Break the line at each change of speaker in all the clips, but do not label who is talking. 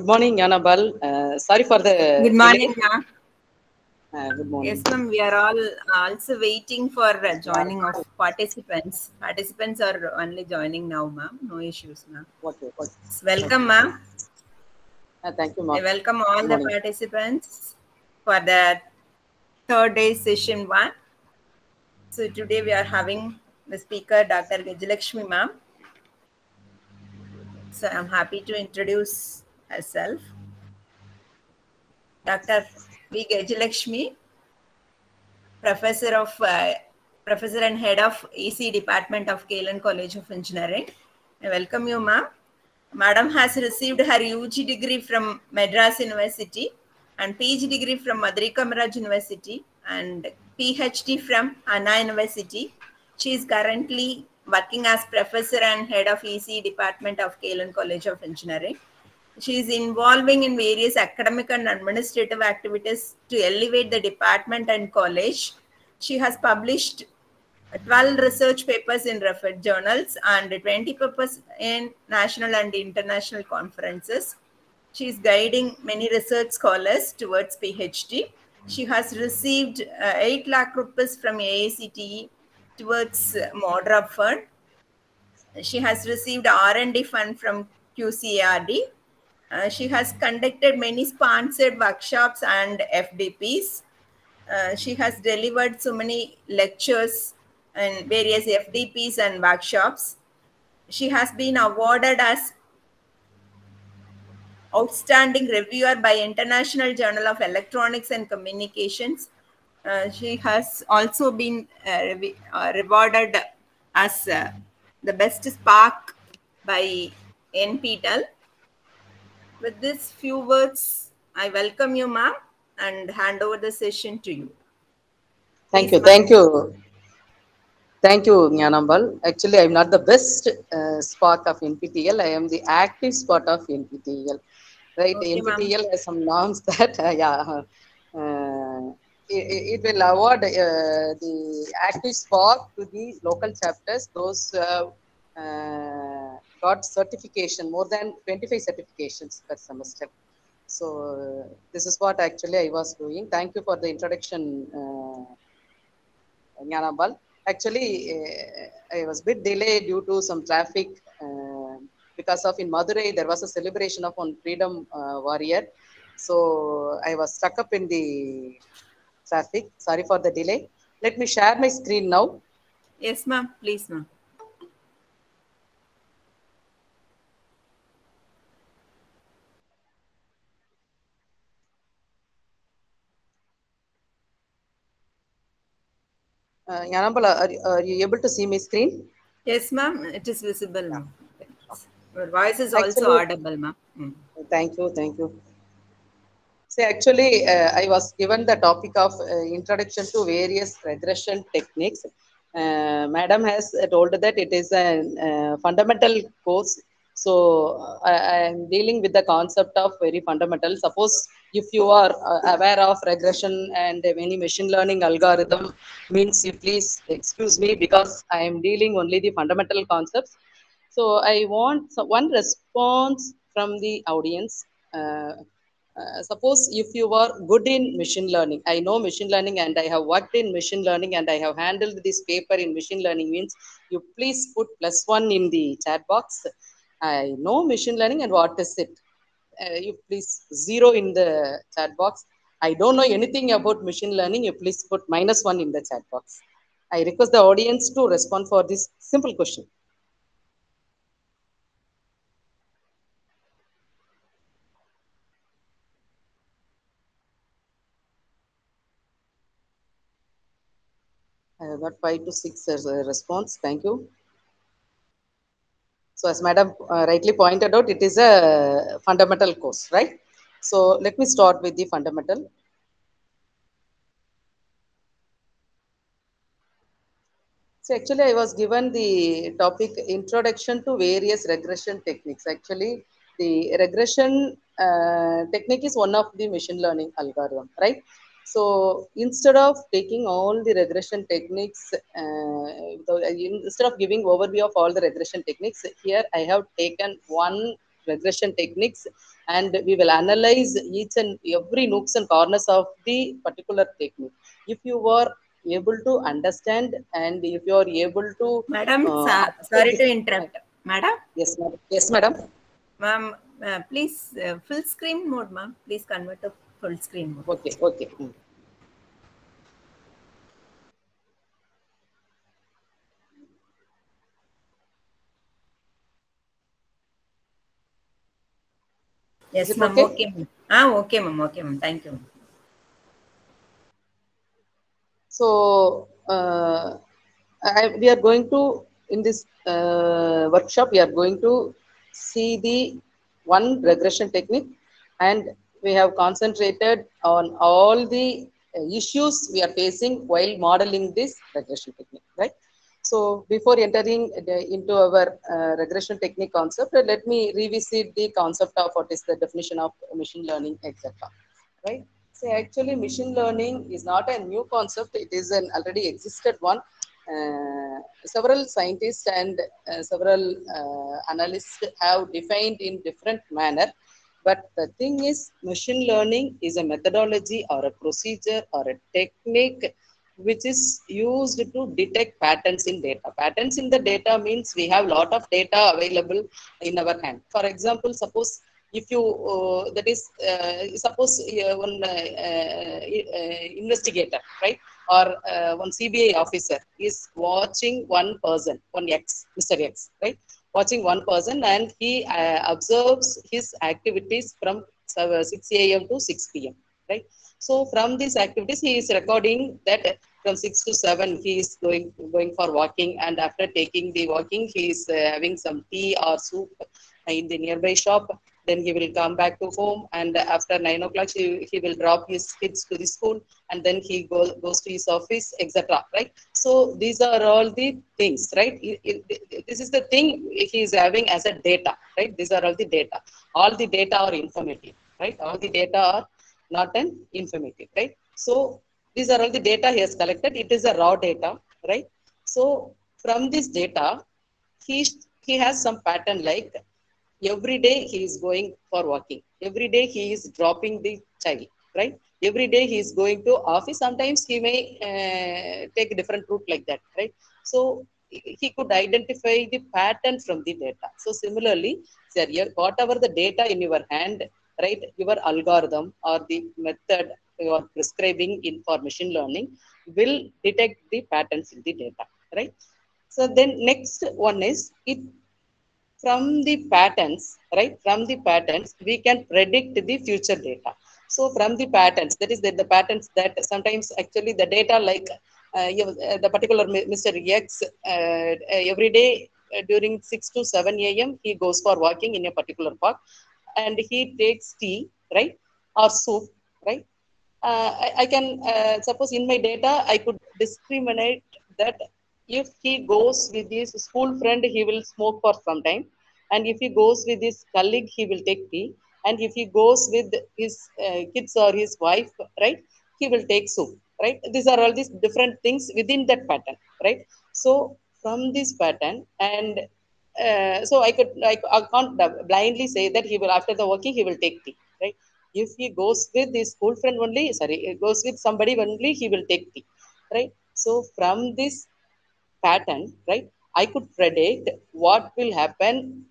Good morning, Annabelle. Sorry for the
Good
delay.
morning, ma'am.
Good morning.
Yes, ma'am. We are all also waiting for joining of participants. Participants are only joining now, ma'am. No issues, ma'am.
Okay.
Welcome, ma'am.
Thank you,
I
ma'am.
welcome
Good
all the
morning.
participants for the third day session one. So today we are having the speaker, Dr. Gajalakshmi, ma'am. So I'm happy to introduce herself. Dr. V. Gajalakshmi, Professor and Head of EC Department of Kalan College of Engineering. I welcome you, ma'am. Madam has received her UG degree from Madras University and PG degree from Madri Kamaraj University and PhD from Anna University. She is currently working as Professor and Head of EC Department of Kalan College of Engineering. She is involving in various academic and administrative activities to elevate the department and college. She has published 12 research papers in referred journals and 20 papers in national and international conferences. She is guiding many research scholars towards PhD. She has received 8 lakh rupees from AICTE towards MODRA fund. She has received R&D fund from QCARD. She has conducted many sponsored workshops and FDPs. She has delivered so many lectures and various FDPs and workshops. She has been awarded as Outstanding Reviewer by International Journal of Electronics and Communications. She has also been rewarded as the Best Spark by NPTEL. With these few words, I welcome you, ma'am, and hand over the session to you.
Thank
Please,
you.
ma'am.
Thank you. Thank you, Annabelle. Actually, I'm not the best spark of NPTEL. I am the active spark of NPTEL. Right?
Okay, ma'am.
NPTEL has some norms that, it will award the active spark to the local chapters, those who have got certification, more than 25 certifications per semester. So this is what actually I was doing. Thank you for the introduction, Nyanabal. Actually, I was a bit delayed due to some traffic because of in Madurai there was a celebration of one freedom warrior. So I was stuck up in the traffic. Sorry for the delay. Let me share my screen now.
Yes, ma'am. Please, ma'am.
Yanambala, are you able to see my screen?
Yes, ma'am. It is visible, ma'am. Your voice is also
Actually,
audible, ma'am.
thank you, thank you. See, actually, I was given the topic of introduction to various regression techniques. Madam has told that it is a fundamental course. So I am dealing with the concept of very fundamental. Suppose if you are aware of regression and any machine learning algorithm, means you please excuse me because I am dealing only the fundamental concepts. So I want one response from the audience. Suppose if you are good in machine learning, I know machine learning and I have worked in machine learning and I have handled this paper in machine learning, means you please put +1 in the chat box. I know machine learning and what is it. You please 0 in the chat box. I don't know anything about machine learning. You please put -1 in the chat box. I request the audience to respond for this simple question. I have got 5 to 6 as a response. Thank you. So as Madam rightly pointed out, it is a fundamental course, right? So let me start with the fundamental. So actually I was given the topic introduction to various regression techniques. Actually the regression technique is one of the machine learning algorithm, right? So instead of taking all the regression techniques, instead of giving overview of all the regression techniques, here I have taken one regression techniques, and we will analyze each and every nooks and corners of the particular technique. If you are able to understand and if you are able to
Madam,
apply
sorry
this.
to interrupt. Madam,
Yes, madam. Yes, madam.
ma'am, please full screen mode, ma'am. Please convert to full screen mode.
Okay, okay. Is
Yes,
it
ma'am.
okay?
Okay, ma'am. Okay, ma'am. Okay, ma'am. Thank you.
So we are going to, in this workshop, we are going to see the one regression technique, and we have concentrated on all the issues we are facing while modeling this regression technique, right? So before entering into our regression technique concept, let me revisit the concept of what is the definition of machine learning, etc. Right? So actually, machine learning is not a new concept; it is an already existed one. Several scientists and several analysts have defined in different manner. But the thing is, machine learning is a methodology or a procedure or a technique which is used to detect patterns in data. Patterns in the data means we have lot of data available in our hand. For example, suppose if you that is suppose one investigator, right, or one CBI officer is watching one person, one X, Mr. X, right, watching one person, and he observes his activities from 6 a.m. to 6 p.m., right? So from these activities he is recording that from 6 to 7 he is going for walking, and after taking the walking he is having some tea or soup in the nearby shop. Then he will come back to home, and after 9 o'clock he will drop his kids to the school, and then he goes to his office, etc., right? So these are all the things, right? This is the thing he is having as a data, right? These are all the data. All the data are informative, right? All the data are not an informative, right? So these are all the data he has collected. It is a raw data, right? So from this data, he he has some pattern, like every day he is going for walking, every day he is dropping the child, right? Every day he is going to office. Sometimes he may take a different route, like that, right? So he could identify the pattern from the data. So similarly, sir, whatever the data in your hand, right, your algorithm or the method you are prescribing in for machine learning will detect the patterns in the data, right? So then next one is, it from the patterns, right? From the patterns, we can predict the future data. So from the patterns, that is the patterns that sometimes actually the data, like the particular Mr. X, every day during 6 to 7 a.m., he goes for walking in a particular park, and he takes tea, right? Or soup, right? I can suppose in my data I could discriminate that if he goes with his school friend he will smoke for some time, and if he goes with his colleague he will take tea, and if he goes with his kids or his wife, right, he will take soup, right? These are all these different things within that pattern, right? So from this pattern, and so I can't blindly say that he will, after the working he will take tea, right? If he goes with his school friend only, sorry, he goes with somebody only, he will take tea, right? So from this pattern, right, I could predict what will happen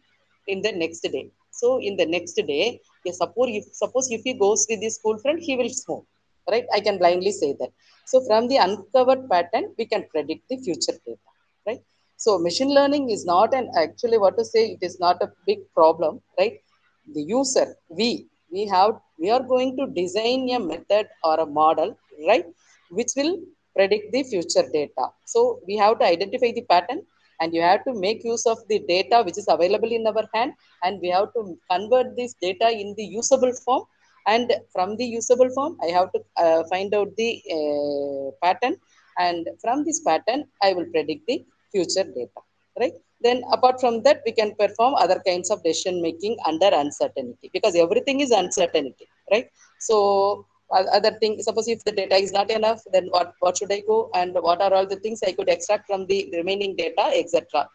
in the next day. So in the next day, yeah, suppose if he goes with his school friend, he will smoke, right? I can blindly say that. So from the uncovered pattern we can predict the future data, right? So machine learning is not an, actually what to say, it is not a big problem, right? The user, we are going to design a method or a model, right, which will predict the future data. So we have to identify the pattern, and you have to make use of the data which is available in our hand, and we have to convert this data in the usable form, and from the usable form I have to find out the pattern, and from this pattern I will predict the future data, right? Then apart from that we can perform other kinds of decision making under uncertainty, because everything is uncertainty, right? So other thing, suppose if the data is not enough, then what should I go, and what are all the things I could extract from the remaining data, etc.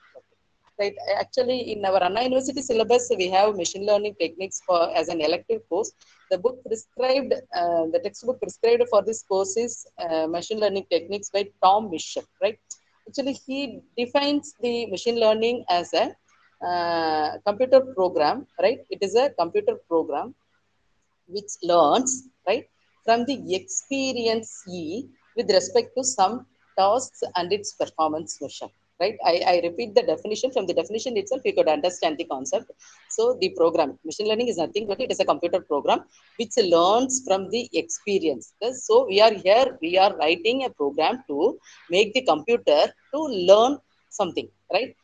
right? Actually, in our Anna University syllabus, we have machine learning techniques for as an elective course. The book prescribed, the textbook prescribed for this course is machine learning techniques by Tom Bishop, right? Actually, he defines the machine learning as a computer program, right? It is a computer program which learns, right, from the experience with respect to some tasks and its performance measure. Right, I repeat the definition. From the definition itself, you could understand the concept. So the program machine learning is nothing but it is a computer program which learns from the experience. So we are here, we are writing a program to make the computer to learn something, right?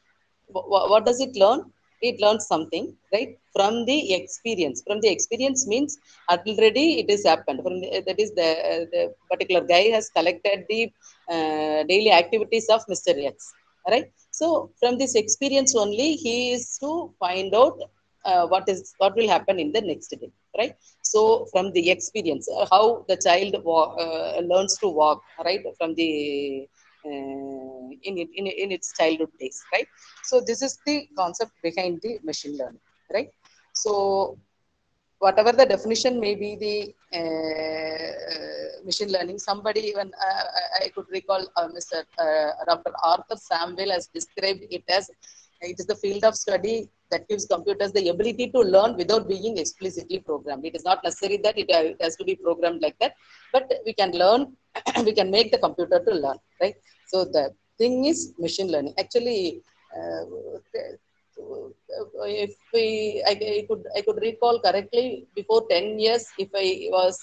What does it learn? It learns something, right, from the experience. From the experience means already it is happened. From that is the particular guy has collected the daily activities of Mr. X, right? So from this experience only he is to find out what will happen in the next day, right? So from the experience, how the child learns to walk, right, from the in its childhood days, right? So this is the concept behind the machine learning, right? So whatever the definition may be, the machine learning, somebody even I could recall Mr. Dr. Arthur Samuel has described it as it is the field of study that gives computers the ability to learn without being explicitly programmed. It is not necessary that it has to be programmed like that, but we can learn, we can make the computer to learn, right? So the thing is machine learning. Actually, uh, if I could recall correctly, before 10 years, if I was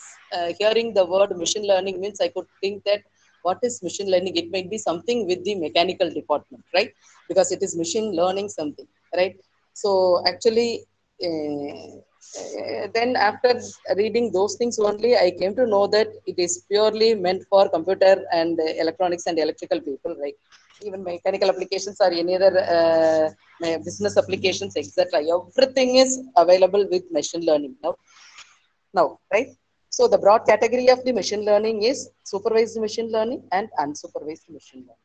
hearing the word machine learning means, I could think that what is machine learning? It might be something with the mechanical department, right? Because it is machine learning something, right? So actually, then after reading those things only, I came to know that it is purely meant for computer and electronics and electrical people, right? Even mechanical applications or any other business applications, etc. Everything is available with machine learning now, right? So the broad category of the machine learning is supervised machine learning and unsupervised machine learning.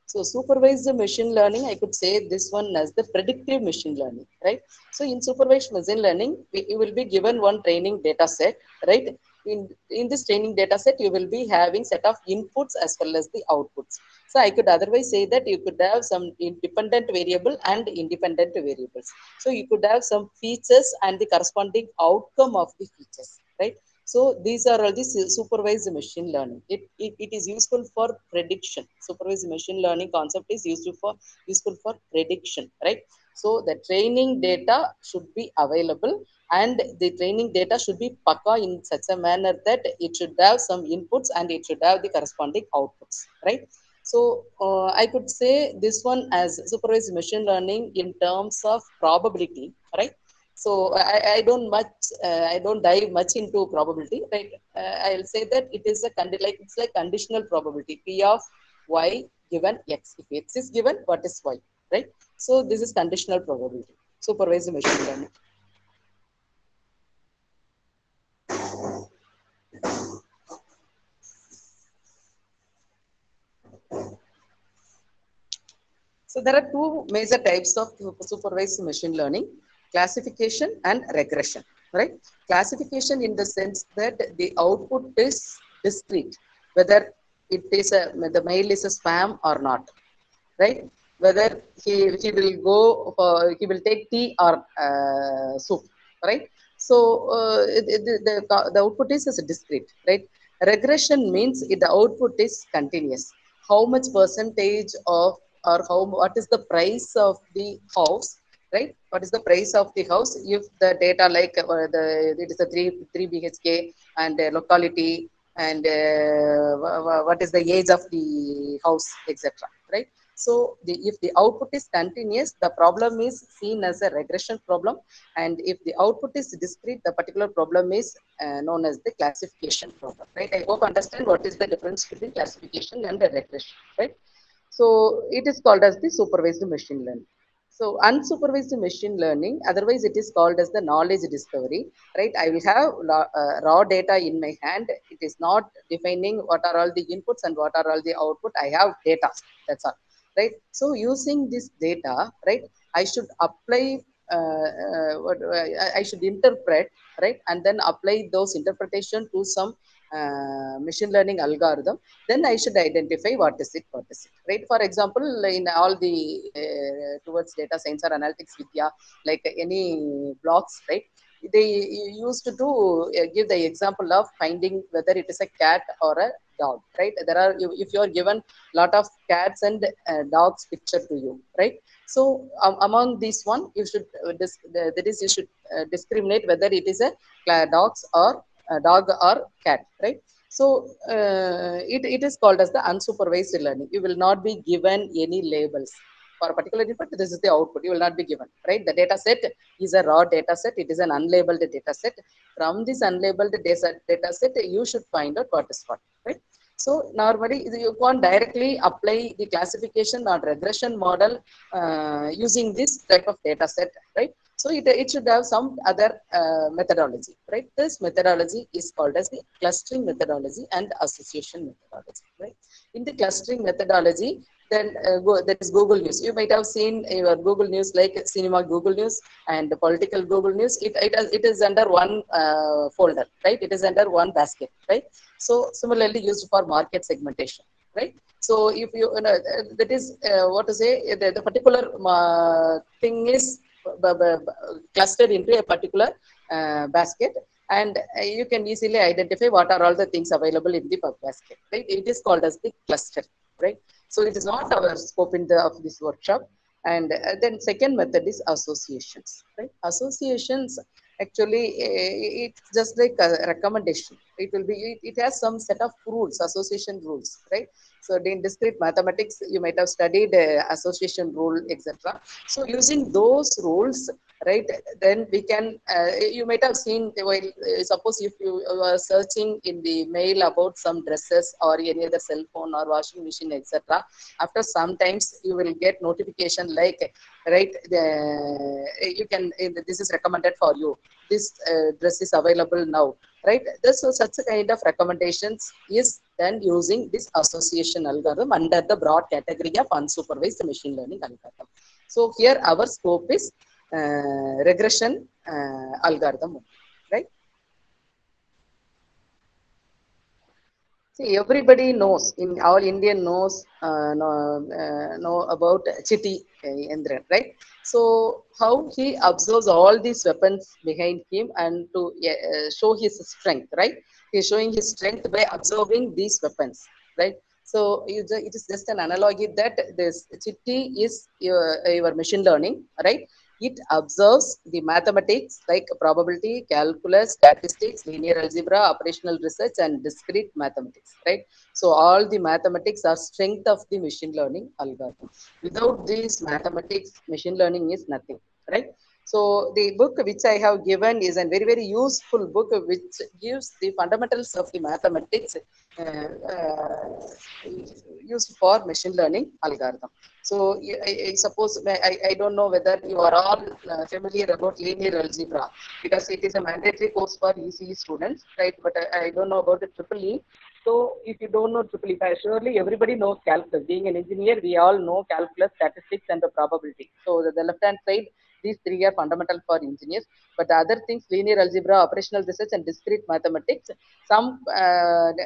So supervised machine learning, I could say this one as the predictive machine learning, right? So in supervised machine learning, you will be given one training data set, right? In this training data set, you will be having set of inputs as well as the outputs. So I could otherwise say that you could have some independent variable and independent variables. So you could have some features and the corresponding outcome of the features, right? So these are all the supervised machine learning. It is useful for prediction. Supervised machine learning concept is useful for prediction, right? So the training data should be available, and the training data should be pakka in such a manner that it should have some inputs and it should have the corresponding outputs, right? So I could say this one as supervised machine learning in terms of probability, right? So I don't dive much into probability, right? I'll say that it is it's like conditional probability. P of y given x. If x is given, what is y, right? So this is conditional probability. Supervised machine learning. So there are two major types of supervised machine learning: classification and regression, right? Classification in the sense that the output is discrete, whether the mail is a spam or not, right? Whether he will go for, he will take tea or soup, right? So the output is discrete, right? Regression means the output is continuous. How much percentage of, or how, what is the price of the house, right? What is the price of the house if the data like it is a 3 BHK and locality, and what is the age of the house, etc., right? So if the output is continuous, the problem is seen as a regression problem, and if the output is discrete, the particular problem is known as the classification problem, right? I hope understand what is the difference between classification and the regression, right? So it is called as the supervised machine learning. So unsupervised machine learning, otherwise it is called as the knowledge discovery, right? I will have raw data in my hand. It is not defining what are all the inputs and what are all the output. I have data. That's all. right? So using this data, right, I should apply, I should interpret, right, and then apply those interpretation to some machine learning algorithm. Then I should identify what is it, right? For example, in all the towards data science or analytics vidya, like any blocks, right? They used to give the example of finding whether it is a cat or a dog, right? There are, if you are given lot of cats and dogs picture to you, right? So among these one, you should that is, you should discriminate whether it is a dogs or a dog or cat, right? So it is called as the unsupervised learning. You will not be given any labels for a particular input. This is the output. You will not be given, right? The data set is a raw data set. It is an unlabeled data set. From this unlabeled data set, you should find out what is what, right? So normally you can't directly apply the classification or regression model using this type of data set, right? So it should have some other methodology, right? This methodology is called as the clustering methodology and association methodology, right? In the clustering methodology, then there is Google News. You might have seen your Google News, like cinema Google News and political Google News. It is under one folder, right? It is under one basket, right? So similarly used for market segmentation, right? So if you know, that is what to say, the particular thing is clustered into a particular basket, and you can easily identify what are all the things available in the basket, right? It is called as the cluster, right? So it is not our scope in the of this workshop. And then second method is associations, right? Associations actually, it's just like a recommendation. It will be, it has some set of rules, association rules, right? So in discrete mathematics, you might have studied association rule, etc. So using those rules, right, then we can, you might have seen, while suppose if you are searching in the mail about some dresses or any other cell phone or washing machine, etc., after sometimes you will get notification like, right, you can, this is recommended for you, this dress is available now, right? This, so such a kind of recommendations is then using this association algorithm under the broad category of unsupervised machine learning algorithm. So here our scope is regression algorithm, right? See, everybody knows, in all Indian know about Chitti Endran, right? So how he observes all these weapons behind him and to show his strength, right? He's showing his strength by observing these weapons, right? So it is just an analogy that this Chitti is your machine learning, right? It observes the mathematics like probability, calculus, statistics, linear algebra, operational research, and discrete mathematics, right? So all the mathematics are strength of the machine learning algorithm. Without these mathematics, machine learning is nothing, right? So the book which I have given is a very, very useful book which gives the fundamentals of the mathematics used for machine learning algorithm. So I suppose, I don't know whether you are all familiar about linear algebra, because it is a mandatory course for ECE students, right? But I don't know about the triple E. So if you don't know triple E, surely everybody knows calculus. Being an engineer, we all know calculus, statistics, and the probability. So the left-hand side, these three are fundamental for engineers. But the other things, linear algebra, operational research, and discrete mathematics, some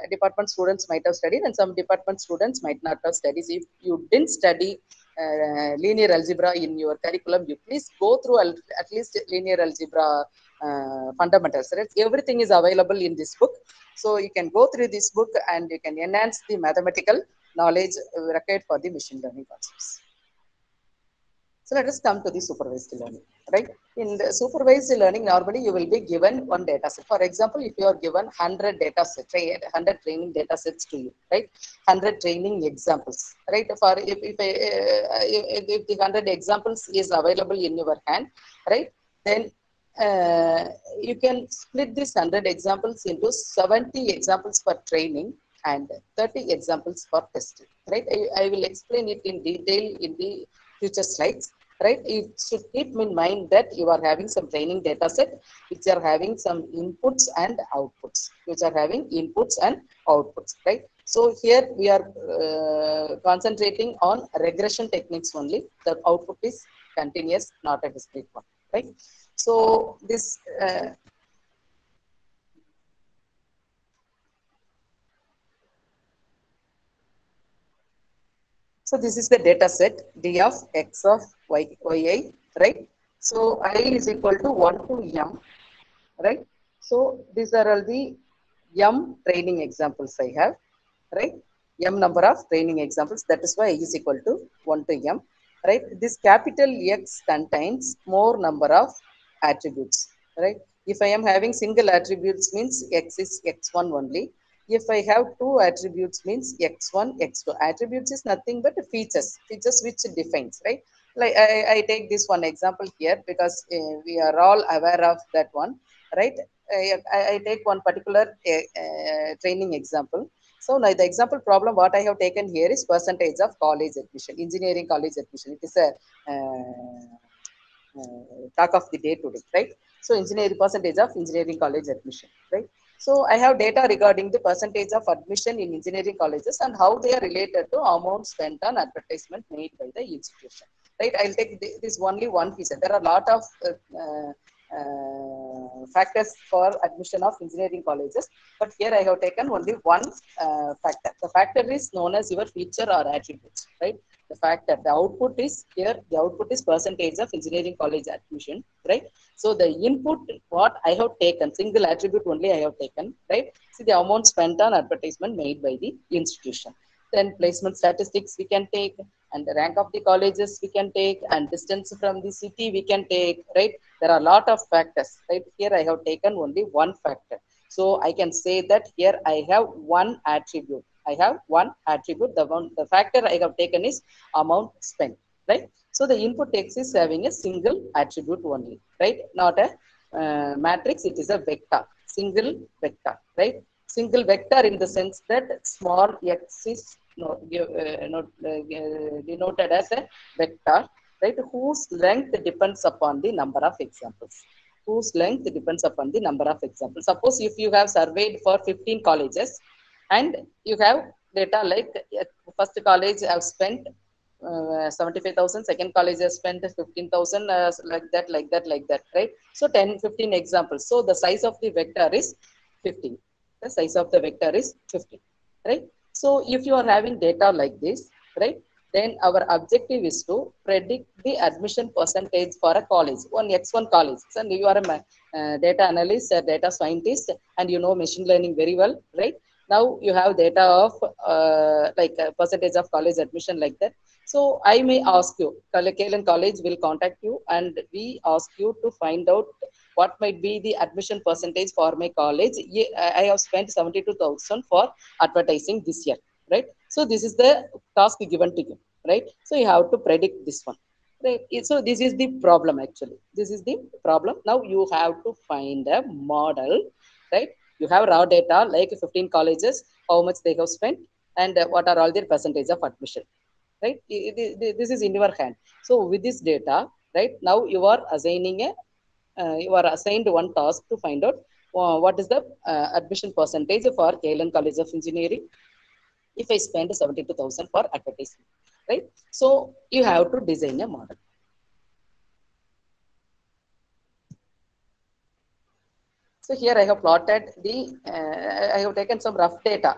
department students might have studied and some department students might not have studied. If you didn't study linear algebra in your curriculum, you please go through at least linear algebra fundamentals, right? Everything is available in this book. So you can go through this book and you can enhance the mathematical knowledge required for the machine learning concepts. So let us come to the supervised learning, right? In the supervised learning, normally you will be given one data set. For example, if you are given 100 data sets, 100 training data sets to you, right? 100 training examples, right? For if the 100 examples is available in your hand, right? Then you can split this 100 examples into 70 examples for training and 30 examples for testing, right? I will explain it in detail in the future slides. right? You should keep in mind that you are having some training data set which are having some inputs and outputs, right? So here we are concentrating on regression techniques only. The output is continuous, not a discrete one, right? So this so this is the data set d of x of yi, right? So I is equal to 1 to m, right? So these are all the m training examples I have, right? M number of training examples. That is why I is equal to 1 to m, right? This capital X contains more number of attributes, right? If I am having single attributes means x is x1 only. If I have two attributes means x1, x2. Attributes is nothing but features which defines, right? Like I take this one example here because we are all aware of that one, right? I take one particular training example. So now the example problem what I have taken here is percentage of college admission, engineering college admission. It is a talk of the day today, right? So engineering percentage of engineering college admission, right? So I have data regarding the percentage of admission in engineering colleges and how they are related to amount spent on advertisement made by the institution, right? I'll take this only one piece. There are a lot of factors for admission of engineering colleges, but here I have taken only one factor. The factor is known as your feature or attributes, right? The factor, the output is here, the output is percentage of engineering college admission, right? So the input, what I have taken, single attribute only I have taken, right? See the amount spent on advertisement made by the institution. Then placement statistics we can take, and the rank of the colleges we can take, and distance from the city we can take, right? There are a lot of factors, right? Here I have taken only one factor. So I can say that here I have one attribute. I have one attribute. The factor I have taken is amount spent, right? So the input X is having a single attribute only, right? Not a matrix, it is a vector, single vector, right? Single vector in the sense that small x is denoted as a vector, right? Whose length depends upon the number of examples. Whose length depends upon the number of examples. Suppose if you have surveyed for 15 colleges and you have data like first college have spent 75,000, second college has spent 15,000, like that, right? So 10, 15 examples. So the size of the vector is 15. The size of the vector is 15, right? So if you are having data like this, right, then our objective is to predict the admission percentage for a college, one X1 college. And you are a data analyst, a data scientist, and you know machine learning very well, right? Now you have data of like a percentage of college admission like that. So I may ask you, Kalen College will contact you and we ask you to find out what might be the admission percentage for my college. I have spent 72,000 for advertising this year, right? So this is the task given to you, right? So you have to predict this one, right? So this is the problem actually. This is the problem. Now you have to find a model, right? You have raw data like 15 colleges, how much they have spent, and what are all their percentage of admission, right? This is in your hand. So with this data, right, now you are assigning a you are assigned one task to find out what is the admission percentage for KLN College of Engineering if I spend 72,000 for advertising, right? So you have to design a model. So here I have plotted the, I have taken some rough data.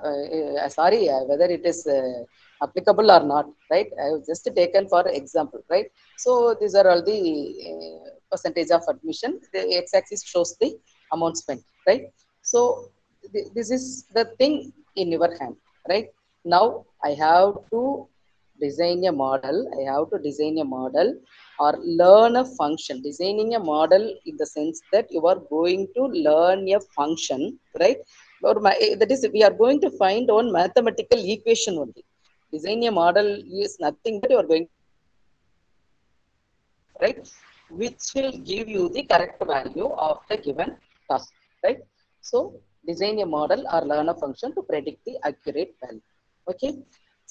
Sorry, whether it is applicable or not, right? I have just taken for example, right? So these are all the percentage of admission. The x-axis shows the amount spent, right? So this is the thing in your hand, right? Now I have to design a model. I have to design a model or learn a function. Designing a model in the sense that you are going to learn a function, right? Or that is, we are going to find one mathematical equation only. Design a model is nothing but you are going, right? Which will give you the correct value of the given task, right? So design a model or learn a function to predict the accurate value. Okay.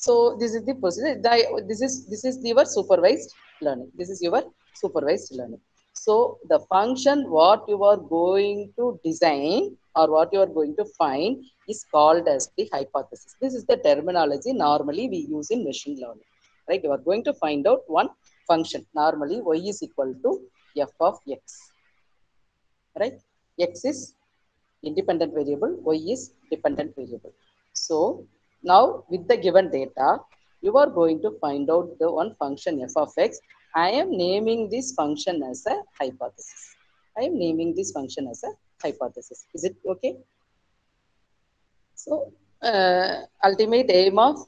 So this is the procedure. This is your supervised learning. This is your supervised learning. So the function what you are going to design or what you are going to find is called as the hypothesis. This is the terminology normally we use in machine learning. Right? You are going to find out one function. Normally y is equal to f of x. Right? X is independent variable, y is dependent variable. So now with the given data, you are going to find out the one function f of x. I am naming this function as a hypothesis. I am naming this function as a hypothesis. Is it okay? So ultimate aim of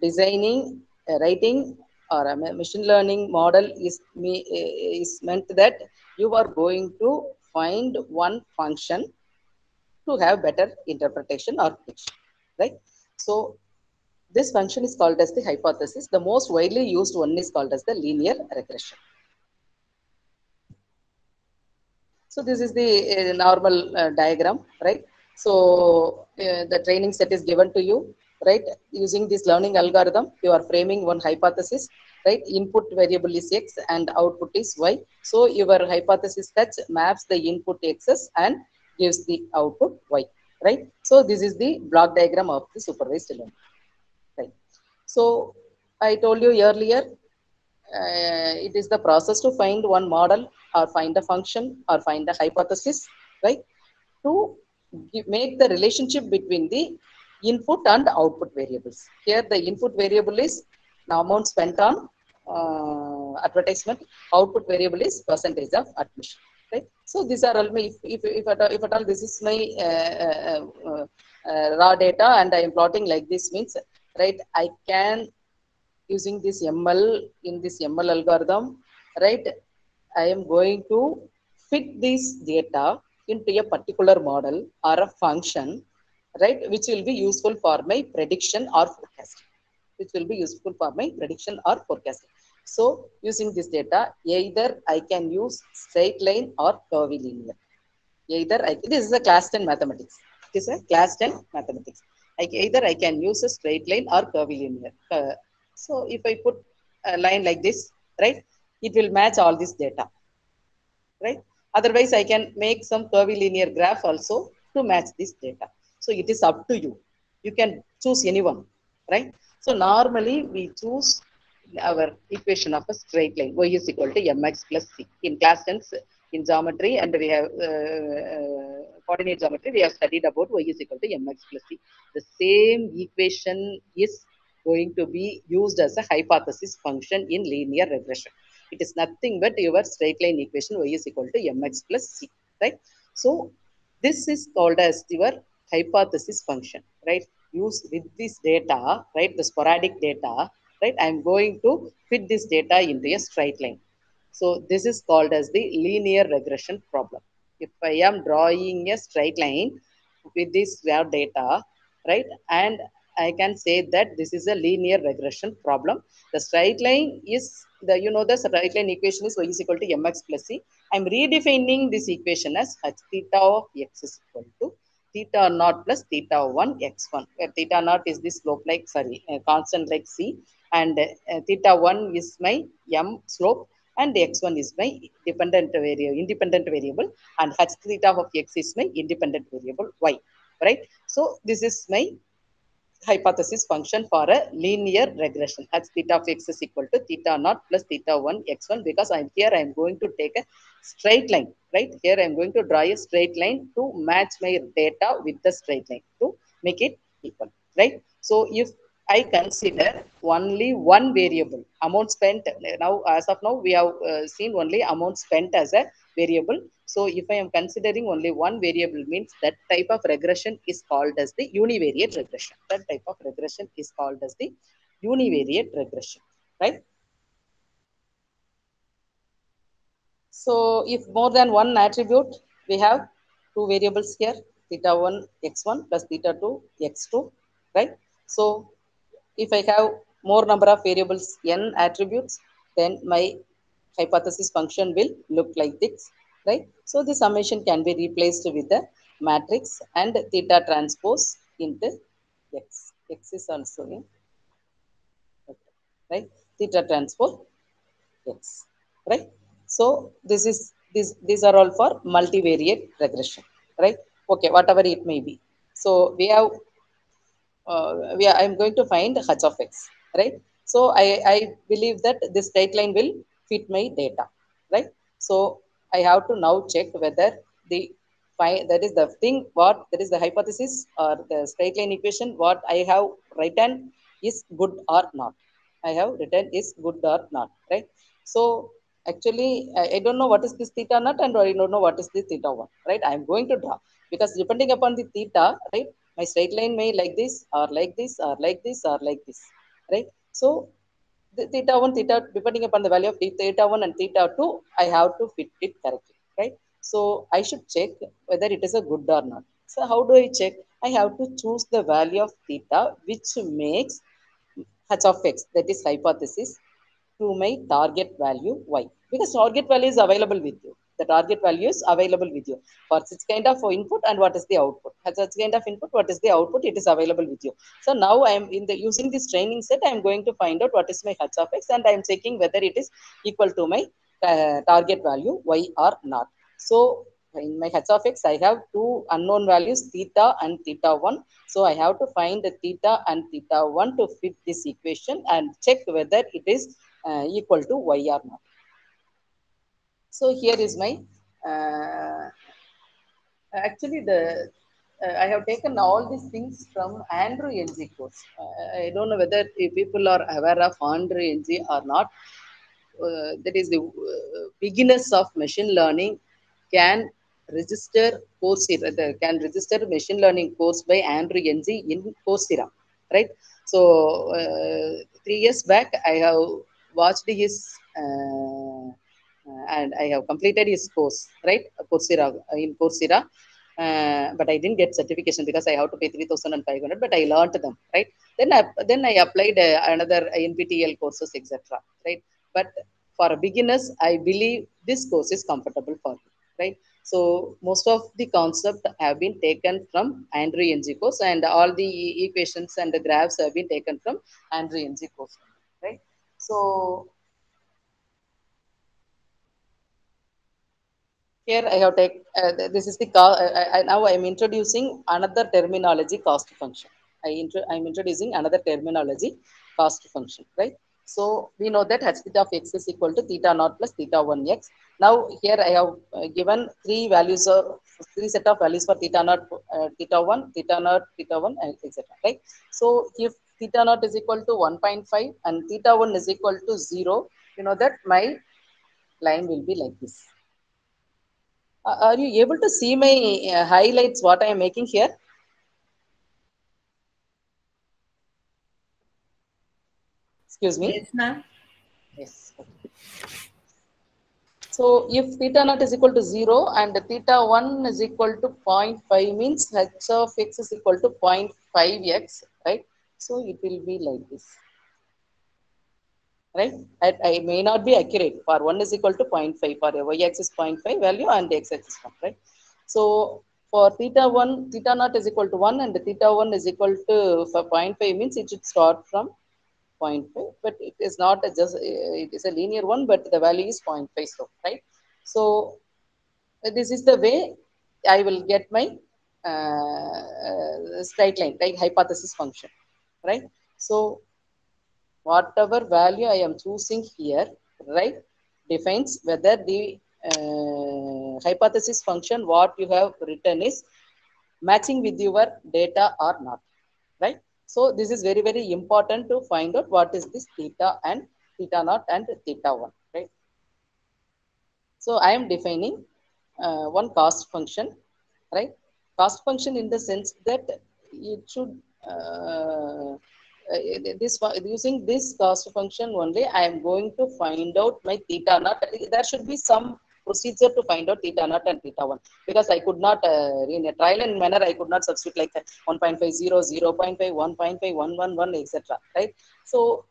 designing, writing or a machine learning model is meant that you are going to find one function to have better interpretation or prediction, right? So this function is called as the hypothesis. The most widely used one is called as the linear regression. So this is the normal diagram, right? So the training set is given to you, right? Using this learning algorithm, you are framing one hypothesis, right? Input variable is x and output is y. So your hypothesis touch maps the input x's and gives the output y, right? So this is the block diagram of the supervised learning, right? So I told you earlier, it is the process to find one model or find a function or find a hypothesis, right? To make the relationship between the input and output variables. Here the input variable is the amount spent on advertisement. Output variable is percentage of admission, right? So these are all my, if at all this is my raw data and I am plotting like this means, right? I can using this ML, in this ML algorithm, right? I am going to fit this data into a particular model or a function, right? Which will be useful for my prediction or forecasting. Which will be useful for my prediction or forecasting. So using this data, either I can use straight line or curvilinear. This is a class 10 mathematics. It is a class 10 mathematics. Either I can use a straight line or curvilinear. So if I put a line like this, right, it will match all this data, right? Otherwise, I can make some curvilinear graph also to match this data. So it is up to you. You can choose anyone, right? So normally we choose our equation of a straight line. Y is equal to mx plus c. In class 10, in geometry, and we have coordinate geometry, we have studied about y is equal to mx plus c. The same equation is going to be used as a hypothesis function in linear regression. It is nothing but your straight line equation y is equal to mx plus c, right? So this is called as your hypothesis function, right? Use with this data, right? The sporadic data, right? I'm going to fit this data into a straight line. So this is called as the linear regression problem. If I am drawing a straight line with this data, right? And I can say that this is a linear regression problem. The straight line is the straight line equation is y is equal to mx plus c. I'm redefining this equation as h theta of x is equal to theta naught plus theta 1 x1, where theta naught is this slope like, constant like c, and theta 1 is my m slope, and x1 is my independent variable, and h theta of x is my independent variable y, right? So this is my hypothesis function for a linear regression. H theta of x is equal to theta naught plus theta 1 x1, because I'm going to take a straight line, right? Here I'm going to draw a straight line to match my data with the straight line to make it equal, right? So if I consider only one variable, amount spent. Now, as of now, we have seen only amount spent as a variable. So if I am considering only one variable, means that type of regression is called as the univariate regression. That type of regression is called as the univariate regression, right? So if more than one attribute, we have two variables here, theta 1 x1 plus theta 2 x2, right? So if I have more number of variables, n attributes, then my hypothesis function will look like this, right? So the summation can be replaced with the matrix and theta transpose into x. X is also in. right? Theta transpose x, right? So these are all for multivariate regression, right? Okay, whatever it may be. So we have I'm going to find h of x, right? So I believe that this straight line will fit my data, right? So I have to now check whether the that is the thing what that is the hypothesis or the straight line equation what I have written is good or not. I have written is good or not, right? So actually I don't know what is this theta naught and I don't know what is this theta one, right? I'm going to draw because depending upon the theta, right? My straight line may like this or like this or like this or like this, right? So the theta 1 theta depending upon the value of theta 1 and theta 2 I have to fit it correctly, right? So I should check whether it is a good or not. So how do I check? I have to choose the value of theta which makes h of x, that is hypothesis, to my target value y, because target value is available with you. The target value is available with you for such kind of input and what is the output. Has such kind of input, what is the output? It is available with you. So now I am in the using this training set. I am going to find out what is my h of x and I am checking whether it is equal to my target value y or not. So in my h of x, I have two unknown values theta and theta 1. So I have to find the theta and theta 1 to fit this equation and check whether it is equal to y or not. So here is my actually the I have taken all these things from Andrew Ng course. I don't know whether people are aware of Andrew Ng or not. That is the beginners of machine learning can register Coursera, can register machine learning course by Andrew Ng in Coursera, right? So 3 years back I have watched his and I have completed his course, right? Coursera, in Coursera. But I didn't get certification because I have to pay 3,500. But I learned them, right? Then I applied another NPTEL courses, etc. Right? But for beginners, I believe this course is comfortable for you, right? So most of the concept have been taken from Andrew Ng course, and all the equations and the graphs have been taken from Andrew Ng course, right? So here I have take this is the now I am introducing another terminology, cost function. I am introducing another terminology, cost function, right? So we know that h theta of x is equal to theta naught plus theta 1 x. Now here I have given three set of values for theta naught, theta 1, theta naught, theta 1, and etc. Right? So if theta naught is equal to 1.5 and theta 1 is equal to 0, you know that my line will be like this. Are you able to see my highlights, what I am making here? Excuse me.
Yes, ma'am.
Yes. Okay. So if theta naught is equal to 0 and theta 1 is equal to 0.5 means h of x is equal to 0.5x, right? So it will be like this, right? I may not be accurate. For 1 is equal to 0.5, for y-axis 0.5 value and x-axis 1, right? So for theta 1, theta naught is equal to 1 and theta 1 is equal to for 0.5 means it should start from 0.5, but it is not it is a linear one, but the value is 0.5, so, right? So this is the way I will get my straight line, like hypothesis function, right? So whatever value I am choosing here, right, defines whether the hypothesis function what you have written is matching with your data or not, right? So this is very, very important to find out what is this theta and theta naught and theta 1, right? So I am defining one cost function, right? Cost function in the sense that it should this using this cost function only I am going to find out my theta naught. There should be some procedure to find out theta naught and theta 1 because I could not in a trial and manner I could not substitute like 1.50, 0.5, 1.5, 111, etc., right? So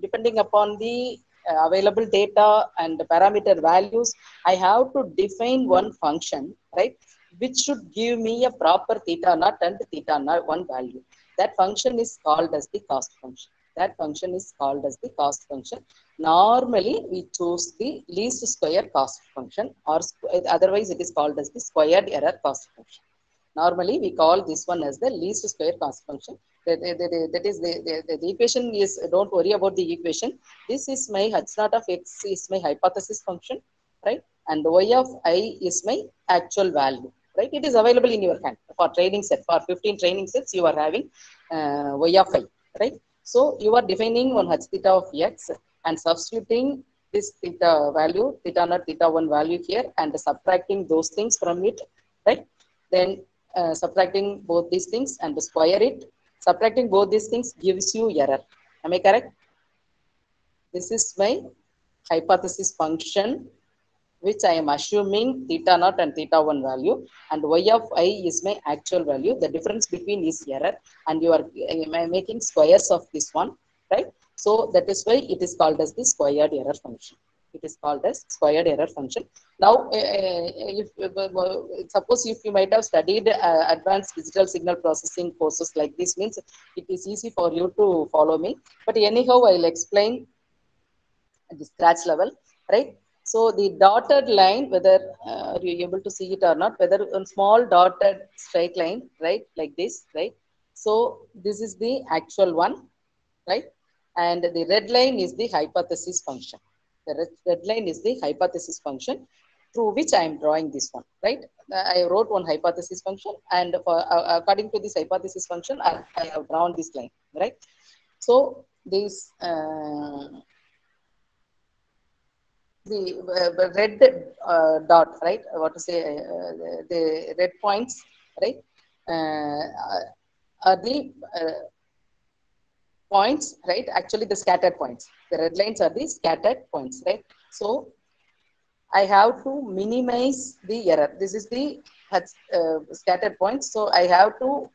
depending upon the available data and the parameter values, I have to define one function, right, which should give me a proper theta naught and theta naught 1 value. That function is called as the cost function, That function is called as the cost function. Normally, we choose the least square cost function, or otherwise it is called as the squared error cost function. Normally, we call this one as the least square cost function. That is the equation is, don't worry about the equation. This is my h naught of x is my hypothesis function, right? And y of I is my actual value, right? It is available in your hand for training set. For 15 training sets, you are having y of I, right? So you are defining one h theta of x and substituting this theta value, theta naught, theta 1 value here, and subtracting those things from it, right? Then subtracting both these things and square it. Subtracting both these things gives you error. Am I correct? This is my hypothesis function, which I am assuming theta naught and theta 1 value, and y of I is my actual value. The difference between is error, and you are making squares of this one, right? So that is why it is called as the squared error function. It is called as squared error function. Now, if suppose if you might have studied advanced digital signal processing courses like this, means it is easy for you to follow me. But anyhow, I'll explain at the scratch level, right? So the dotted line, whether you're able to see it or not, whether a small dotted straight line, right, like this, right? So this is the actual one, right? And the red line is the hypothesis function. The red line is the hypothesis function through which I am drawing this one, right? I wrote one hypothesis function, and for, according to this hypothesis function, I have drawn this line, right? So this the red dot, right? What to say? The red points, right? Are the points, right? Actually, the scattered points. The red lines are the scattered points, right? So I have to minimize the error. This is the scattered points. So I have to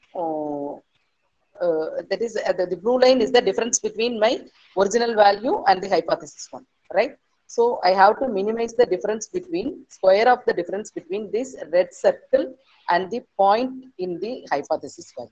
that is the blue line is the difference between my original value and the hypothesis one, right? So I have to minimize the difference between square of the difference between this red circle and the point in the hypothesis value,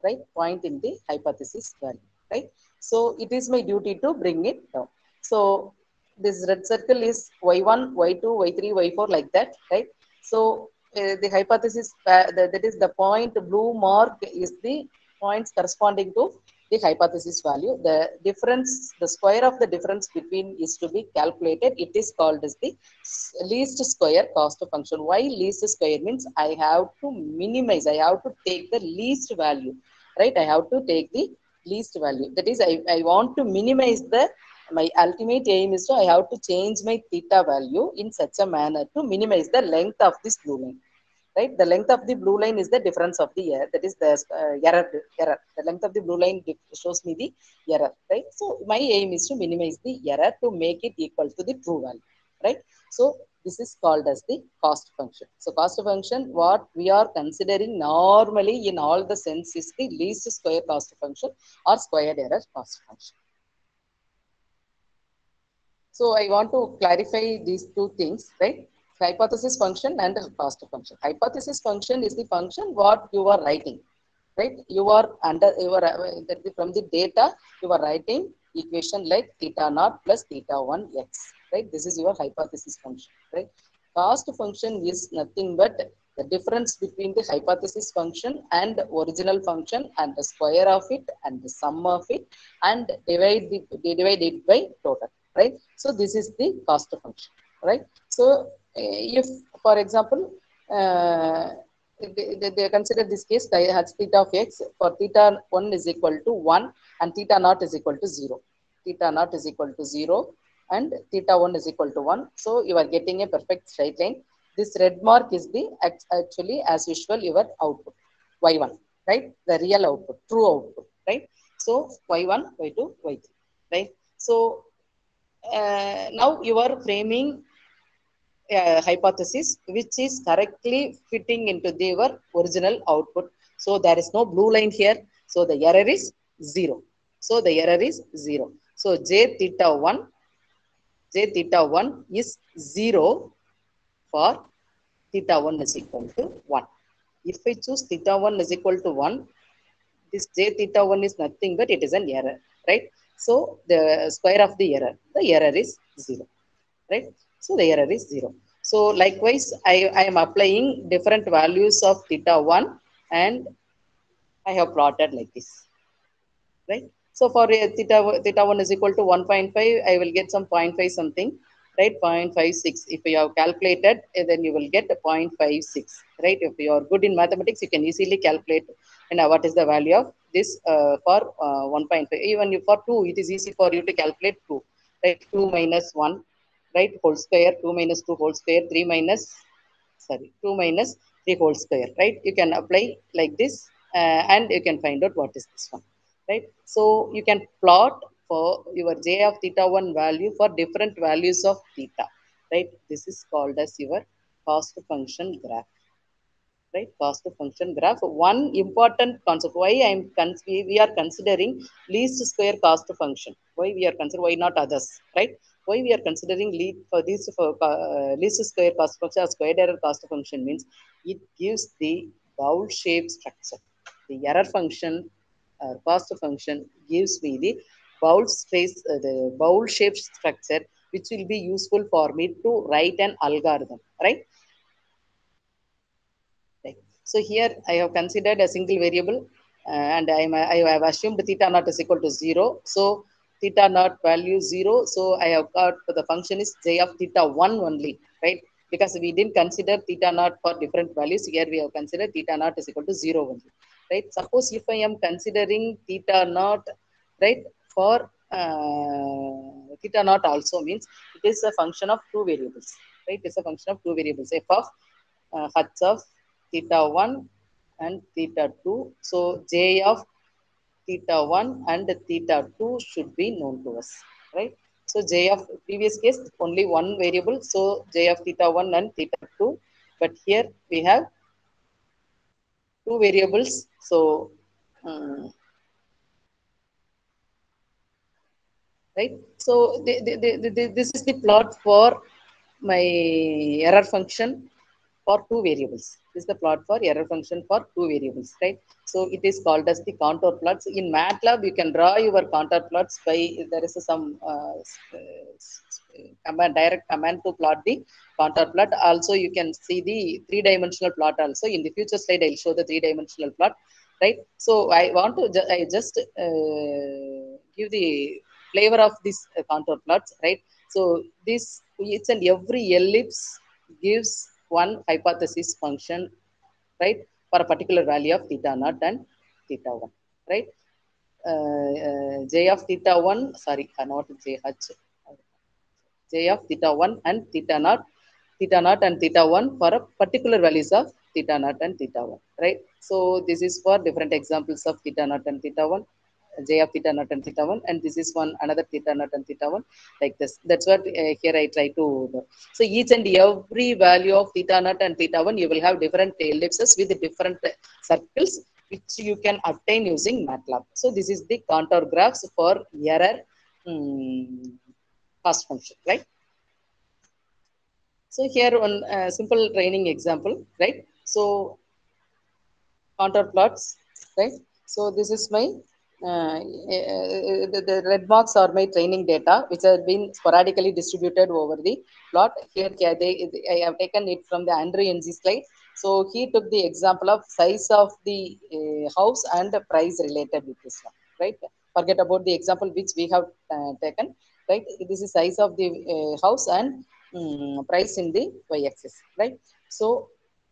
right? Point in the hypothesis value, right? So it is my duty to bring it down. So this red circle is y1, y2, y3, y4, like that, right? So the hypothesis, that is the point blue mark is the points corresponding to the hypothesis value. The difference, the square of the difference between is to be calculated. It is called as the least square cost function. Why least square? Means I have to minimize, I have to take the least value, right? I have to take the least value. That is, I want to minimize the, my ultimate aim is to, I have to change my theta value in such a manner to minimize the length of this blue line, right? The length of the blue line is the difference of the error. That is the error. The length of the blue line shows me the error, right? So my aim is to minimize the error to make it equal to the true value, right? So this is called as the cost function. So cost function, what we are considering normally in all the sense is the least square cost function or squared error cost function. So I want to clarify these two things, right? Hypothesis function and cost function. Hypothesis function is the function what you are writing, right? You are under, you are from the data you are writing equation like theta naught plus theta 1 x, right? This is your hypothesis function, right? Cost function is nothing but the difference between the hypothesis function and original function and the square of it and the sum of it and divide it by total, right? So this is the cost function, right? So if, for example, they consider this case, I had theta of x for theta 1 is equal to 1 and theta naught is equal to 0. Theta naught is equal to 0 and theta 1 is equal to 1. So you are getting a perfect straight line. This red mark is the actually, as usual, your output, y1, right? The real output, true output, right? So y1, y2, y3, right? So now you are framing hypothesis which is correctly fitting into your original output. So there is no blue line here. So the error is 0. So the error is 0. So j theta 1 is 0 for theta 1 is equal to 1. If I choose theta 1 is equal to 1, this j theta 1 is nothing but it is an error, right? So the square of the error is 0, right? So the error is 0. So likewise, I am applying different values of theta 1 and I have plotted like this, right? So for theta 1 is equal to 1.5, I will get some 0.5 something, right? 0.56. If you have calculated, then you will get 0.56, right? If you are good in mathematics, you can easily calculate and what is the value of this for 1.5. Even if for 2, it is easy for you to calculate 2, right? 2 minus 1, right? Whole square, 2 minus 2 whole square, 3 minus, sorry, 2 minus 3 whole square, right? You can apply like this and you can find out what is this one, right? So you can plot for your j of theta 1 value for different values of theta, right? This is called as your cost function graph, right? Cost function graph. One important concept, why we are considering least square cost function, why we are considering, why not others, right? Why we are considering lead for this for least square cost function or squared error cost function means it gives the bowl shape structure. The error function cost function gives me the the bowl shape structure, which will be useful for me to write an algorithm, right? Right. So here I have considered a single variable and I have assumed theta naught is equal to 0. So theta naught value 0. So I have got the function is j of theta 1 only, right? Because we didn't consider theta naught for different values. Here we have considered theta naught is equal to 0 only, right? Suppose if I am considering theta naught, right, for theta naught also means it is a function of two variables, right? It's a function of two variables, f of h of theta 1 and theta 2. So j of theta 1 and theta 2 should be known to us, right? So j of previous case only one variable, so j of theta 1 and theta 2, but here we have two variables. So um, right, so this is the plot for my error function for two variables. This is the plot for error function for two variables, right? So it is called as the contour plots. In MATLAB, you can draw your contour plots by, there is some command, direct command to plot the contour plot. Also, you can see the three-dimensional plot also. In the future slide, I'll show the three-dimensional plot, right? So I want to, I just give the flavor of this contour plots, right? So this each and every ellipse gives one hypothesis function, right, for a particular value of theta naught and theta 1, right? J of theta 1, sorry, not j h, j of theta 1 and theta naught and theta 1 for a particular values of theta naught and theta 1, right? So this is for different examples of theta naught and theta 1, j of theta naught and theta 1, and this is one another theta naught and theta 1, like this. That's what here I try to do. So each and every value of theta naught and theta 1, you will have different ellipses with different circles, which you can obtain using MATLAB. So this is the contour graphs for error cost function, right? So here one simple training example, right? So contour plots, right? So this is my the red marks are my training data, which have been sporadically distributed over the plot. Here I have taken it from the Andrew NG slide. So he took the example of size of the house and the price related with this one, right? Forget about the example which we have taken, right? This is size of the house and price in the y-axis, right? So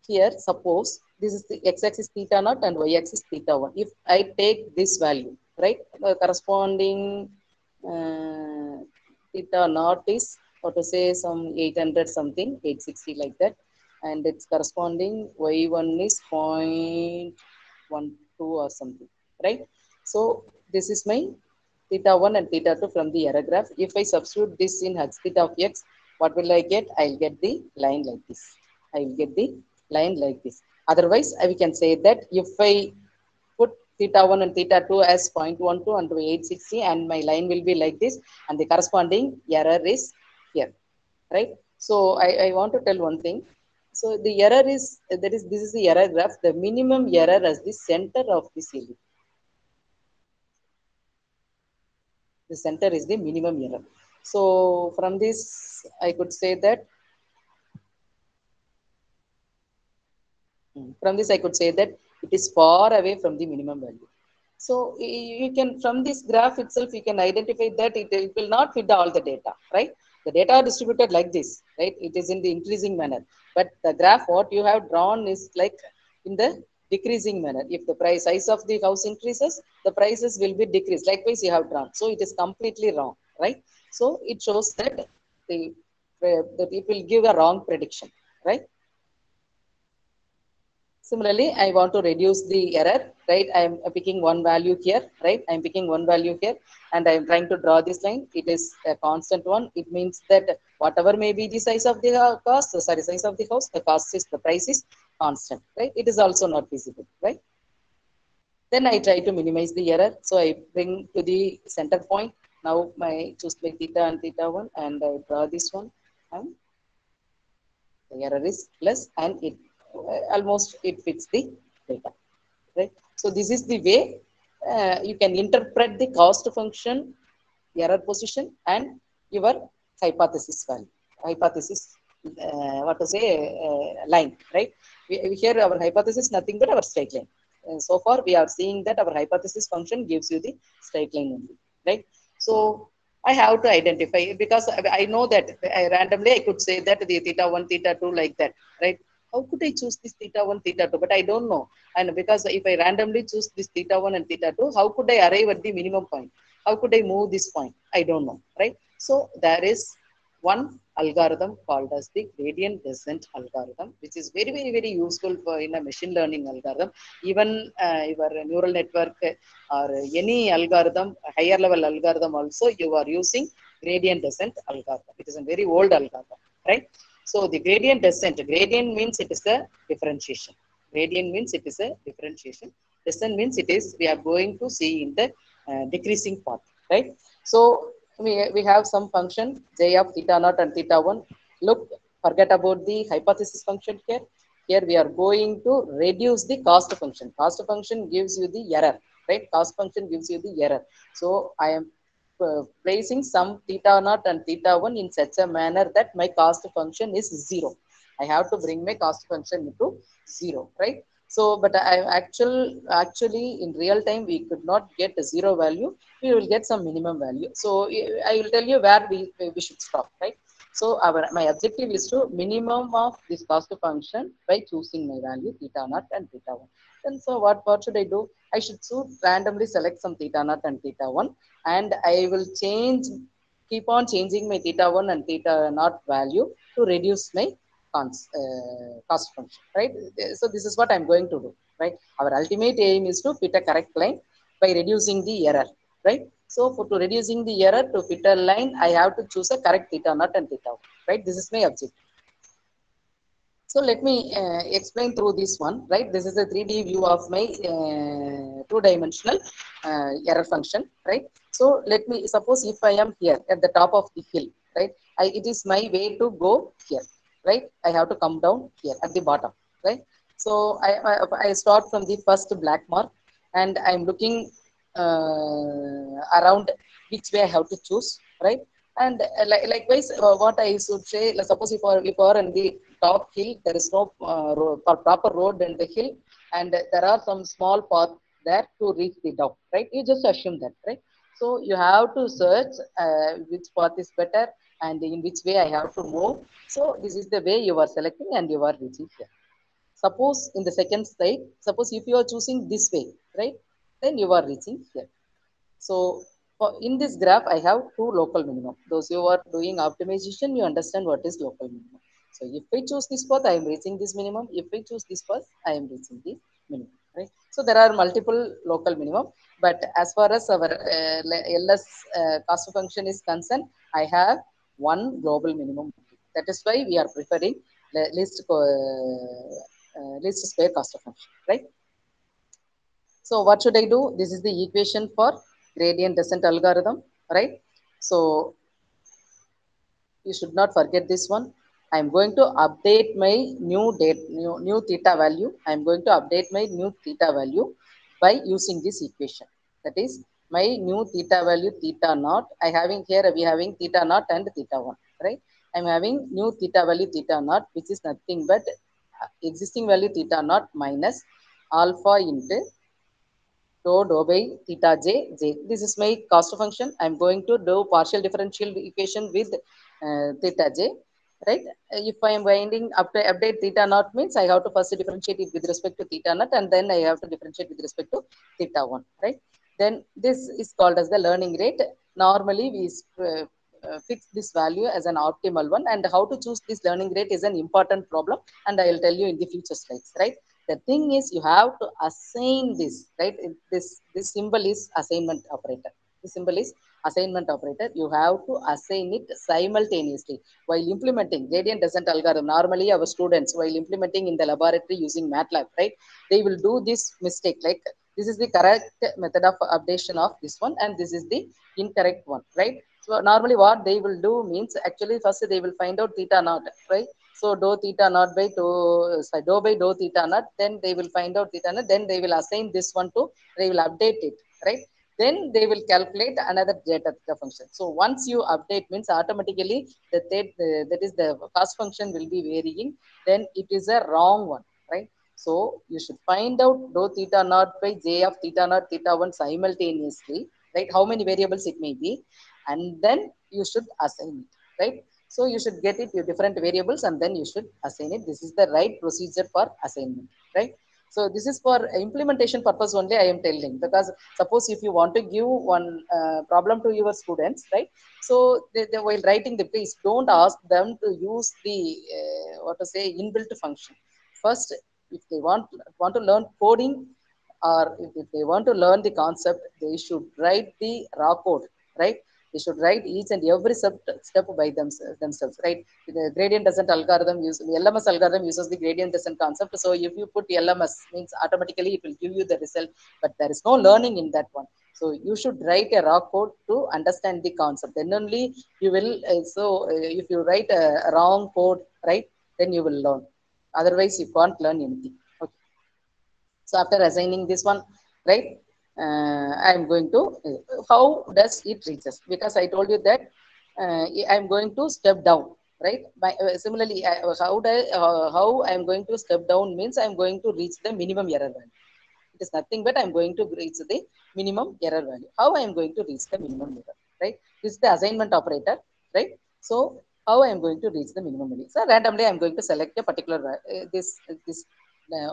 here suppose this is the x-axis theta naught and y-axis theta 1. If I take this value, right, corresponding theta naught is, or to say some 800 something, 860 like that, and its corresponding y1 is 0.12 or something, right? So this is my theta 1 and theta 2 from the error graph. If I substitute this in h theta of x, what will I get? I'll get the line like this. I will get the line like this. Otherwise, we can say that if I put theta 1 and theta 2 as 0.12 and 860, and my line will be like this, and the corresponding error is here, right? So I want to tell one thing. So the error is, that is, this is the error graph, the minimum error as the center of the ellipse. The center is the minimum error. So from this, I could say that it is far away from the minimum value. So you can, from this graph itself, you can identify that it will not fit all the data, right? The data are distributed like this, right? It is in the increasing manner, but the graph what you have drawn is like in the decreasing manner. If the price size of the house increases, the prices will be decreased. Likewise, you have drawn. So it is completely wrong, right? So it shows that that it will give a wrong prediction, right? Similarly, I want to reduce the error, right? I am picking one value here, right? I am picking one value here, and I am trying to draw this line. It is a constant one. It means that whatever may be the size of the size of the house, the price is constant, right? It is also not visible, right? Then I try to minimize the error. So I bring to the center point. Now my choose my theta and theta one, and I draw this one, and the error is less, and it almost it fits the data, right? So this is the way you can interpret the cost function, error position, and your hypothesis value, hypothesis what to say line, right? Here our hypothesis nothing but our straight line. So far we are seeing that our hypothesis function gives you the straight line only, right? So I have to identify, because I know that randomly I could say that the theta 1, theta 2 like that, right? How could I choose this theta 1, theta 2? But I don't know. And because if I randomly choose this theta 1 and theta 2, how could I arrive at the minimum point? How could I move this point? I don't know, right? So there is one algorithm called as the gradient descent algorithm, which is very, very, very useful for in a machine learning algorithm. Even your neural network or any algorithm, higher level algorithm also, you are using gradient descent algorithm. It is a very old algorithm, right? So the gradient descent, gradient means it is a differentiation. Gradient means it is a differentiation. Descent means it is, we are going to see in the decreasing path, right? So we have some function j of theta naught and theta 1. Look, forget about the hypothesis function here. Here we are going to reduce the cost function. Cost function gives you the error, right? Cost function gives you the error. So I am placing some theta naught and theta 1 in such a manner that my cost function is 0. I have to bring my cost function into 0, right? So, but I actually in real time we could not get a 0 value. We will get some minimum value. So I will tell you where we should stop, right? So my objective is to minimum of this cost function by choosing my value theta naught and theta 1. And so what should I do? I should randomly select some theta naught and theta 1, and I will keep on changing my theta 1 and theta naught value to reduce my cost function, right? So this is what I'm going to do, right? Our ultimate aim is to fit a correct line by reducing the error, right? So to reducing the error to fit a line, I have to choose a correct theta naught and theta 1, right? This is my objective. So let me explain through this one, right? This is a 3D view of my two-dimensional error function, right? So let me suppose if I am here at the top of the hill, right? It is my way to go here, right? I have to come down here at the bottom, right? So I start from the first black mark, and I'm looking around which way I have to choose, right? And likewise, what I should say, suppose if you are in the top hill, there is no proper road in the hill, and there are some small path there to reach the down, right? You just assume that, right? So you have to search which path is better and in which way I have to move. So this is the way you are selecting and you are reaching here. Suppose in the second slide, suppose if you are choosing this way, right, then you are reaching here. So in this graph, I have two local minimum. Those who are doing optimization, you understand what is local minimum. So if I choose this path, I am reaching this minimum. If I choose this path, I am reaching the minimum, right? So there are multiple local minimum, but as far as our LS cost function is concerned, I have one global minimum. That is why we are preferring least square cost function, right? So what should I do? This is the equation for gradient descent algorithm, right? So you should not forget this one. I'm going to update my new theta value. I'm going to update my new theta value by using this equation. That is my new theta value theta naught. I having here, we having theta naught and theta 1, right? I'm having new theta value theta naught, which is nothing but existing value theta naught minus alpha into dou by theta j. This is my cost function. I'm going to do partial differential equation with theta j, right? If I am finding update theta naught means I have to first differentiate it with respect to theta naught, and then I have to differentiate with respect to theta 1, right? Then this is called as the learning rate. Normally we fix this value as an optimal one, and how to choose this learning rate is an important problem, and I will tell you in the future slides, right? The thing is you have to assign this, right? This symbol is assignment operator. This symbol is assignment operator. You have to assign it simultaneously while implementing gradient descent algorithm. Normally our students, while implementing in the laboratory using MATLAB, right, they will do this mistake, like this is the correct method of updation of this one, and this is the incorrect one, right? So normally what they will do means, actually first they will find out theta naught, right? So dou theta naught by dou by dou theta naught, then they will find out theta naught, then they will assign this one to, they will update it, right? Then they will calculate another zeta theta function. So once you update means automatically that is the cost function will be varying, then it is a wrong one, right? So you should find out dou theta naught by j of theta naught theta 1 simultaneously, right? How many variables it may be, and then you should assign it, right? So you should get it your different variables and then you should assign it. This is the right procedure for assignment, right? So this is for implementation purpose only I am telling, because suppose if you want to give one problem to your students, right? So while writing the piece, don't ask them to use the what to say inbuilt function. First, if they want to learn coding, or if they want to learn the concept, they should write the raw code, right? They should write each and every step by themselves, right? The gradient descent algorithm LMS algorithm uses the gradient descent concept. So if you put LMS means automatically it will give you the result, but there is no learning in that one. So you should write a raw code to understand the concept. Then only you will. If you write a wrong code, right, then you will learn. Otherwise, you can't learn anything. Okay. So after assigning this one, right, I am going to, how does it reaches? Because I told you that I am going to step down, right? Similarly, how I am going to step down means I am going to reach the minimum error value. It is nothing but I am going to reach the minimum error value. How I am going to reach the minimum error, right? This is the assignment operator, right? So how I am going to reach the minimum value? So randomly I am going to select a particular this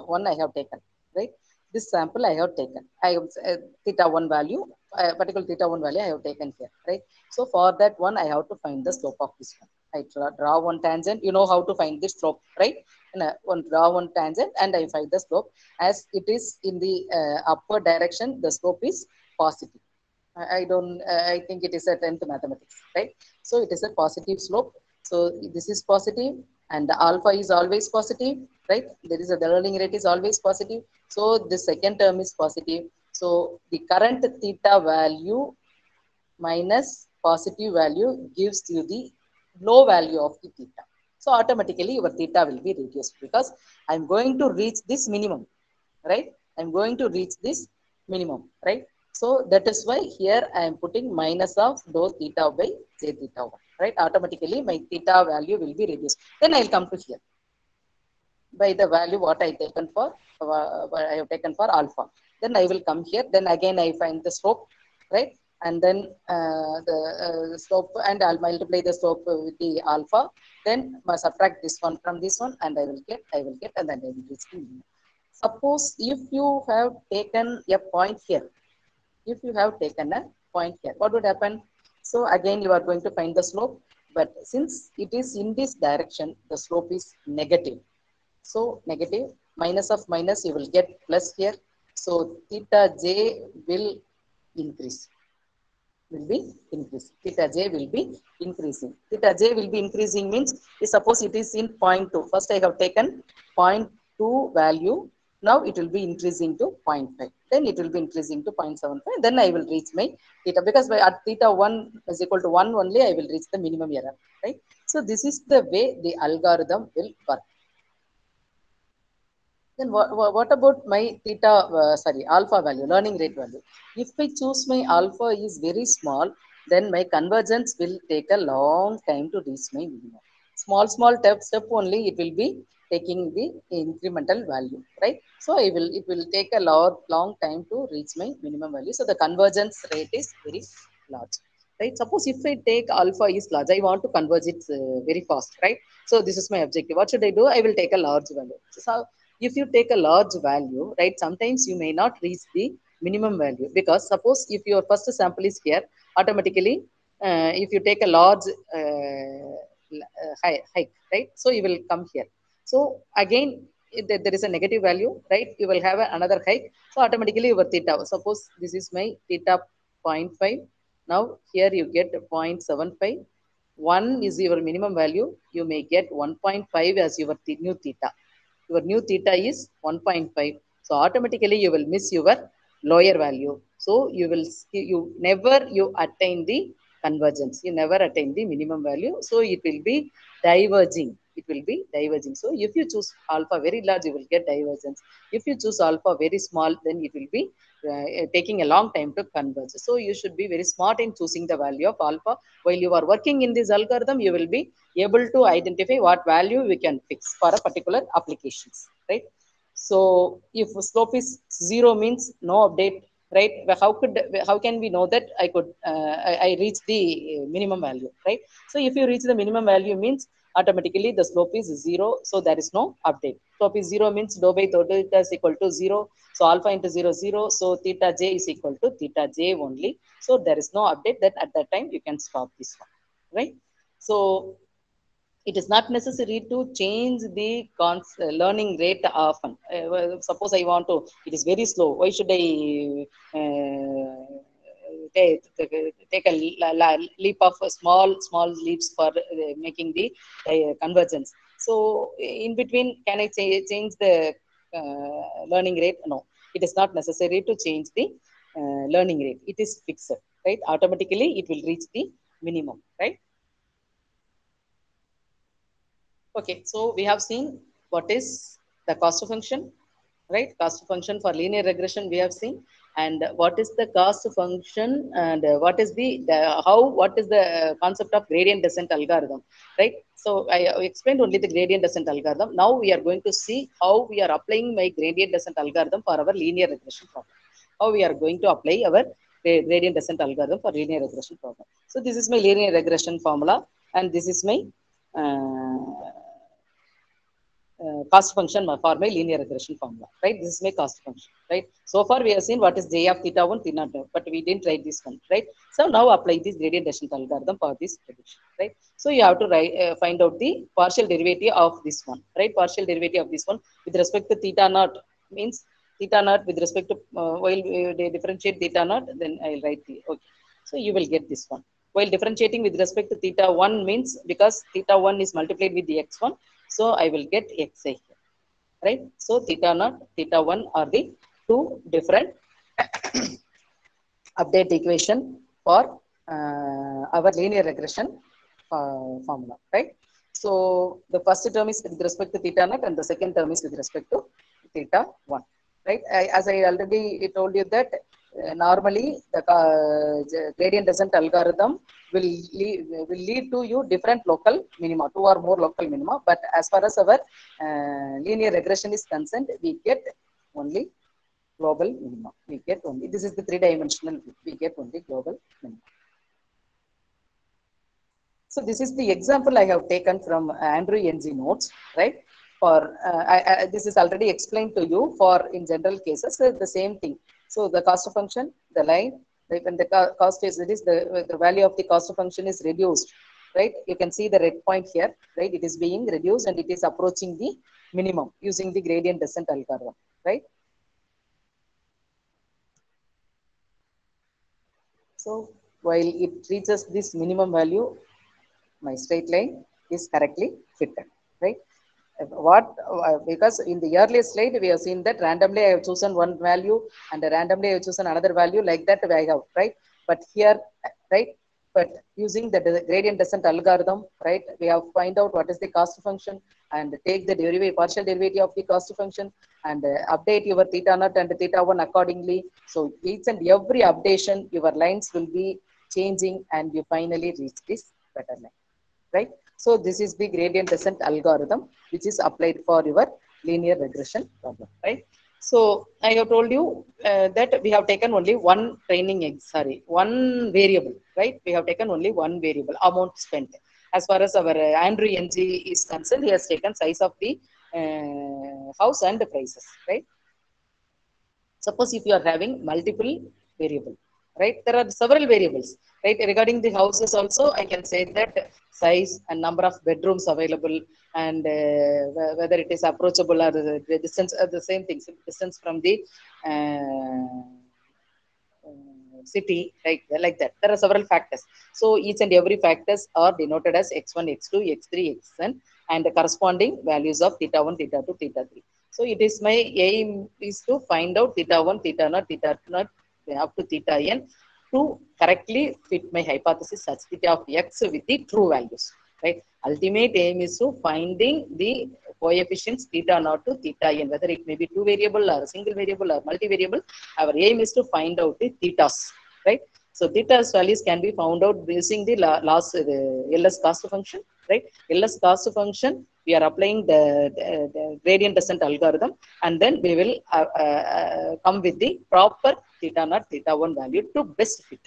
one I have taken, right? This sample I have taken. I have theta 1 value, particular theta 1 value I have taken here, right? So for that one, I have to find the slope of this one. I draw one tangent. You know how to find the slope, right? And draw one tangent and I find the slope. As it is in the upward direction, the slope is positive. I don't, I think it is a 10th mathematics, right? So it is a positive slope. So this is positive and the alpha is always positive, right? There is the learning rate is always positive. So the second term is positive. So the current theta value minus positive value gives you the low value of the theta. So automatically your theta will be reduced because I'm going to reach this minimum, right? I'm going to reach this minimum, right? So that is why here I am putting minus of dou theta by j theta 1, right? Automatically my theta value will be reduced. Then I'll come to here by the value what I taken for I have taken for alpha. Then I will come here. Then again I find the slope, right? And then the slope, and I'll multiply the slope with the alpha. Then subtract this one from this one, and I will get, and then I will reach the minimum. Suppose if you have taken a point here, if you have taken a point here, what would happen? So again, you are going to find the slope, but since it is in this direction, the slope is negative. So negative, minus of minus, you will get plus here. So theta j will increase. Theta j will be increasing. Theta j will be increasing means, suppose it is in 0.2. First I have taken 0.2 value. Now it will be increasing to 0.5. Then it will be increasing to 0.75. Then I will reach my theta, because at theta 1 is equal to 1 only, I will reach the minimum error, right? So this is the way the algorithm will work. Then what about my theta, alpha value, learning rate value? If I choose my alpha is very small, then my convergence will take a long time to reach my minimum. Small step only, it will be taking the incremental value, right? So it will take a long time to reach my minimum value. So the convergence rate is very large, right? Suppose if I take alpha is large, I want to converge it very fast, right? So this is my objective. What should I do? I will take a large value. So if you take a large value, right, sometimes you may not reach the minimum value, because suppose if your first sample is here, automatically, if you take a large hike, right, so you will come here. So again, if there is a negative value, right, you will have another hike. So automatically your theta, suppose this is my theta 0.5. Now here you get 0.75. 1 is your minimum value. You may get 1.5 as your new theta. Your new theta is 1.5. So automatically you will miss your lower value. So you never you attain the convergence. You never attain the minimum value. So it will be diverging. It will be diverging. So if you choose alpha very large, you will get divergence. If you choose alpha very small, then it will be taking a long time to converge. So you should be very smart in choosing the value of alpha. While you are working in this algorithm, you will be able to identify what value we can fix for a particular applications, right? So if slope is 0 means no update, right? How can we know that I reach the minimum value, right? So if you reach the minimum value means automatically the slope is 0, so there is no update. Slope is 0 means dou by dou delta is equal to 0, so alpha into 0 0, so theta j is equal to theta j only. So there is no update. That at that time you can stop this one, right? So it is not necessary to change the learning rate often. Suppose I want to, it is very slow. Why should I take a leap of small leaps for making the convergence? So in between, can I change the learning rate? No, it is not necessary to change the learning rate. It is fixed, right? Automatically, it will reach the minimum, right? Okay, so we have seen what is the cost function, right? Cost function for linear regression we have seen, and what is the cost function, and what is what is the concept of gradient descent algorithm, right? So I explained only the gradient descent algorithm. Now we are going to see how we are applying my gradient descent algorithm for our linear regression problem. How we are going to apply our gradient descent algorithm for linear regression problem. So this is my linear regression formula, and this is my cost function for my linear regression formula, right? This is my cost function, right? So far we have seen what is j of theta 1, theta 2, but we didn't write this one, right? So now apply this gradient descent algorithm for this prediction, right? So you have to find out the partial derivative of this one, right? Partial derivative of this one with respect to theta naught means theta naught with respect to, while they differentiate theta naught, then I'll write the, okay. So you will get this one. While differentiating with respect to theta 1 means, because theta 1 is multiplied with the x1, so I will get xi here, right? So theta naught, theta 1 are the two different update equation for our linear regression formula, right? So the first term is with respect to theta naught, and the second term is with respect to theta 1, right? As I already told you that normally the gradient descent algorithm will lead to you different local minima, 2 or more local minima. But as far as our linear regression is concerned, we get only global minima. We get only, this is the 3-dimensional, we get only global minima. So this is the example I have taken from Andrew Ng notes, right? For this is already explained to you for in general cases, the same thing. So the cost function, the line, when the cost is, it is the value of the cost function is reduced, right? You can see the red point here, right? It is being reduced and it is approaching the minimum using the gradient descent algorithm, right? So while it reaches this minimum value, my straight line is correctly fitted, right? What because in the earlier slide we have seen that randomly I have chosen one value and randomly I have chosen another value, like that I have, right? But here, right, but using the gradient descent algorithm, right, we have find out what is the cost function and take the derivative, partial derivative of the cost function and update your theta naught and theta 1 accordingly. So each and every updation, your lines will be changing and you finally reach this better line, right? So this is the gradient descent algorithm, which is applied for your linear regression problem, right? So I have told you that we have taken only one one variable, right? We have taken only one variable, amount spent. As far as our Andrew NG is concerned, he has taken size of the house and the prices, right? Suppose if you are having multiple variable, right? There are several variables, right? Regarding the houses also, I can say that size and number of bedrooms available and whether it is approachable or the distance, the same things, distance from the city, right? Like that. There are several factors. So each and every factors are denoted as x1, x2, x3, xn, and the corresponding values of theta 1, theta 2, theta 3. So it is my aim is to find out theta 1, theta naught, theta naught up to theta n to correctly fit my hypothesis such theta of x with the true values, right? Ultimate aim is to finding the coefficients theta naught to theta n, whether it may be two variable or single variable or multivariable. Our aim is to find out the thetas, right? So theta's values can be found out using the LS cost function, right? LS cost function, we are applying the gradient descent algorithm, and then we will come with the proper theta naught, theta 1 value to best fit.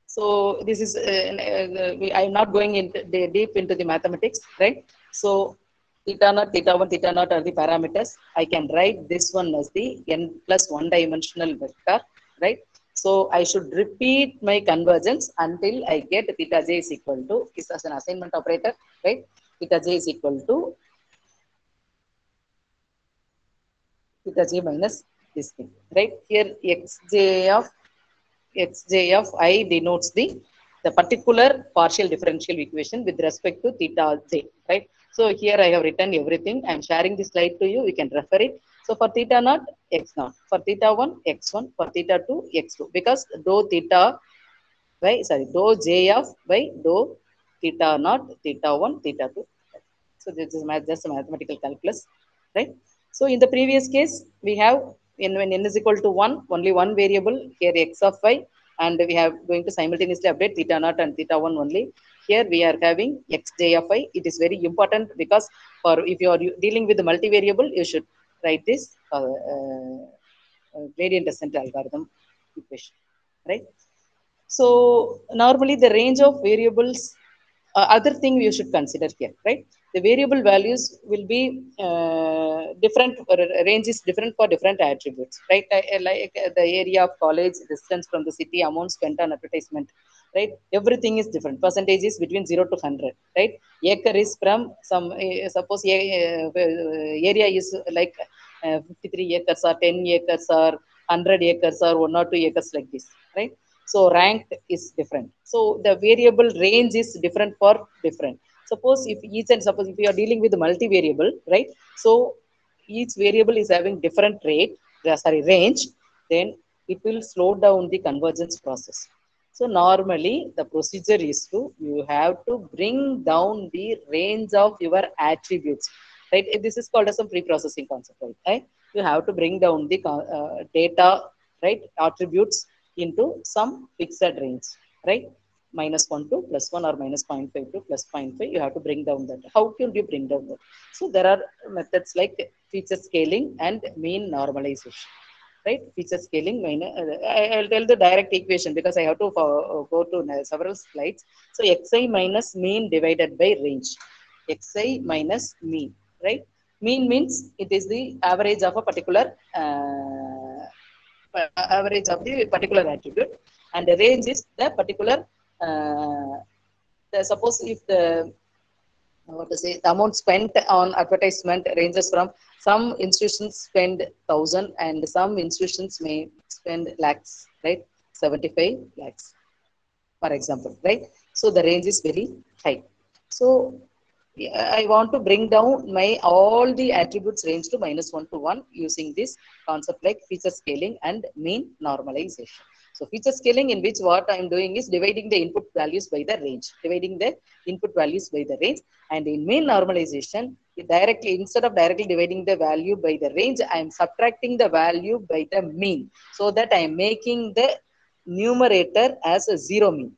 So this is, I am not going into deep into the mathematics, right? So theta naught, theta 1, theta naught are the parameters. I can write this one as the n plus one dimensional vector, right? So I should repeat my convergence until I get theta j is equal to, is as an assignment operator, right? Theta j is equal to theta j minus this thing, right? Here xj of I denotes the particular partial differential equation with respect to theta j, right? So here I have written everything. I am sharing the slide to you. You can refer it. So for theta naught, x naught. For theta 1, x1. For theta 2, x2. Because dou theta dou j of by dou theta naught, theta 1, theta 2. So this is just a mathematical calculus, right? So in the previous case, we have when n is equal to 1, only one variable, here x of y, and we have going to simultaneously update theta naught and theta 1 only. Here we are having xj of y. It is very important because for if you are dealing with the multivariable, you should write this gradient descent algorithm equation, right? So normally the range of variables, other thing you should consider here, right? The variable values will be different, range is different for different attributes, right? Like the area of college, distance from the city, amount spent on advertisement, right? Everything is different. Percentage is between 0 to 100, right? Acre is from some, suppose area is like 53 acres or 10 acres or 100 acres or 1 or 2 acres like this, right? So rank is different. So the variable range is different for different. Suppose if you are dealing with multivariable, right? So each variable is having different range, then it will slow down the convergence process. So normally the procedure is you have to bring down the range of your attributes, right? This is called as a pre-processing concept, right? You have to bring down the data, right? Attributes into some fixed range, right? -1 to +1 or -0.5 to +0.5, you have to bring down that. How can you bring down that? So there are methods like feature scaling and mean normalization, right? Feature scaling, I'll tell the direct equation because I have to go to several slides. So xi minus mean divided by range. Xi minus mean, right? Mean means it is the average of a particular average of the particular attribute, and the range is the particular suppose if the amount spent on advertisement ranges from some institutions spend 1,000 and some institutions may spend lakhs, right? 75 lakhs, for example, right? So the range is very high. So I want to bring down my all the attributes range to -1 to 1 using this concept like feature scaling and mean normalization. So feature scaling, in which what I'm doing is dividing the input values by the range, dividing the input values by the range. And in mean normalization, directly, instead of directly dividing the value by the range, I'm subtracting the value by the mean, so that I'm making the numerator as a zero mean.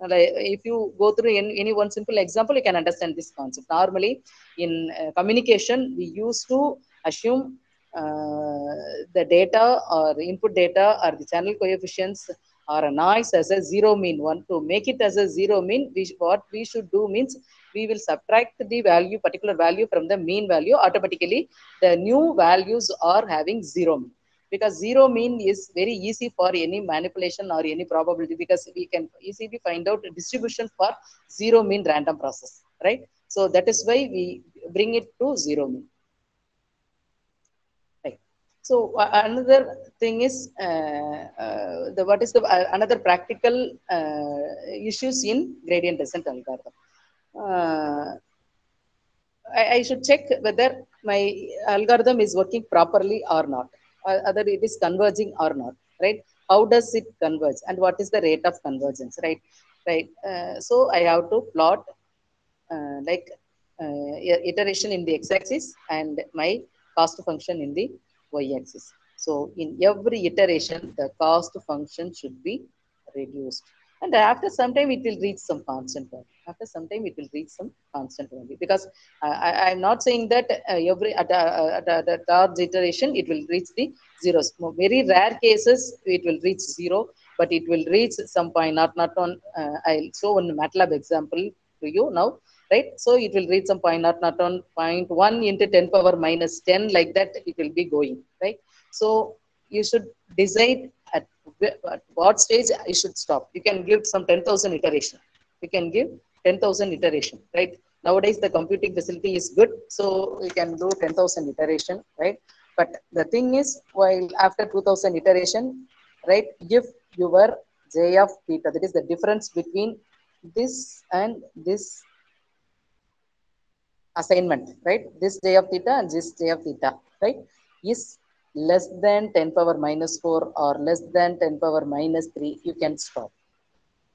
If you go through any one simple example, you can understand this concept. Normally, in communication, we used to assume the data or input data or the channel coefficients or a noise as a zero mean one. To make it as a zero mean, what we should do means we will subtract the value, particular value from the mean value. Automatically, the new values are having zero mean, because zero mean is very easy for any manipulation or any probability, because we can easily find out a distribution for zero mean random process, right? So that is why we bring it to zero mean. Right. So another thing is what is the another practical issues in gradient descent algorithm. I should check whether my algorithm is working properly or not, whether it is converging or not, right? How does it converge, and what is the rate of convergence, right? Right. So I have to plot like iteration in the x-axis and my cost function in the y-axis. So in every iteration, the cost function should be reduced. And after some time, it will reach some constant value. After some time, it will reach some constant value. Because I'm not saying that every at a large iteration, it will reach the zeros. Very rare cases, it will reach zero, but it will reach some point. Not on. I'll show one MATLAB example to you now, right? So it will reach some point, not on 0.1 into 10 power minus 10, like that it will be going, right? So you should decide at what stage you should stop. You can give some 10,000 iteration. You can give 10,000 iteration, right? Nowadays the computing facility is good, so we can do 10,000 iteration, right? But the thing is, while after 2,000 iteration, right, if your j of theta, that is the difference between this and this assignment, right? This j of theta and this j of theta, right, is less than 10 power minus 4 or less than 10 power minus 3, you can stop,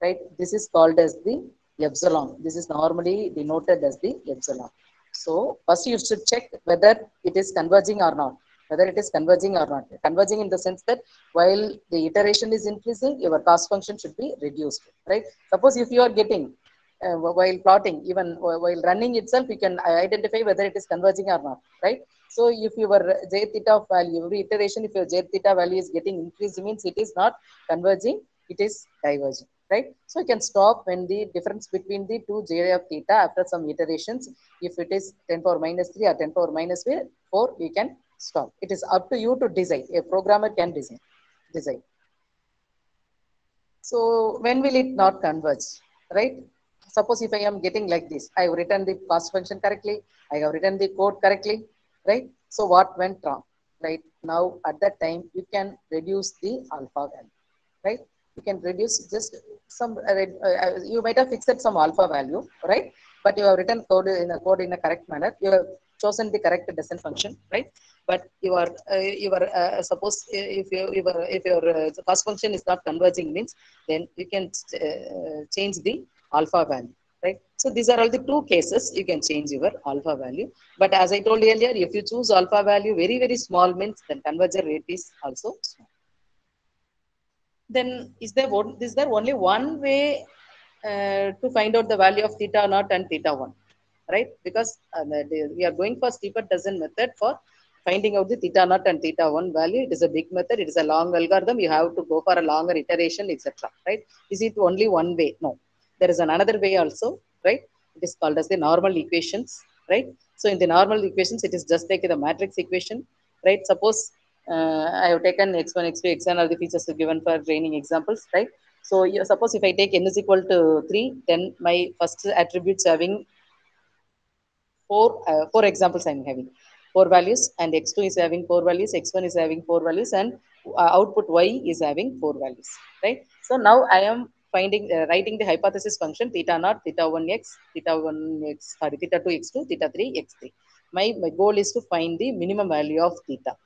right? This is called as the epsilon. This is normally denoted as the epsilon. So first you should check whether it is converging or not. Whether it is converging or not. Converging in the sense that while the iteration is increasing, your cost function should be reduced, right? Suppose if you are getting while plotting, even while running itself, you can identify whether it is converging or not, right? So if your j theta value, every iteration, if your j theta value is getting increased, means it is not converging, it is diverging, right? So you can stop when the difference between the two j of theta after some iterations, if it is 10 power minus 3 or 10 power minus 4, you can stop. It is up to you to decide. A programmer can decide. So when will it not converge, right? Suppose if I am getting like this, I have written the cost function correctly, I have written the code correctly, right? So what went wrong, right? Now at that time, you can reduce the alpha value, right? You can reduce just some, you might have fixed some alpha value, right? But you have written code in a correct manner. You have chosen the correct descent function, right? But suppose if your cost function is not converging, means then you can change the alpha value, right? So these are all the two cases you can change your alpha value. But as I told earlier, if you choose alpha value very small, means then conversion rate is also small. Then is there only one way to find out the value of theta naught and theta 1, right? Because we are going for steeper descent method for finding out the theta naught and theta 1 value. It is a big method. It is a long algorithm. You have to go for a longer iteration, etc. Right? Is it only one way? No. There is another way also, right? It is called as the normal equations, right? So in the normal equations, it is just like the matrix equation, right? Suppose I have taken x1, x2, xn are the features given for training examples, right? So suppose if I take n is equal to 3, then my first attributes having four examples I'm having. 4 values, and x2 is having 4 values, x1 is having 4 values, and output y is having 4 values, right? So now I am writing the hypothesis function theta naught, theta 1x, theta 1x, sorry, theta 2x2, theta 3x3. My goal is to find the minimum value of theta,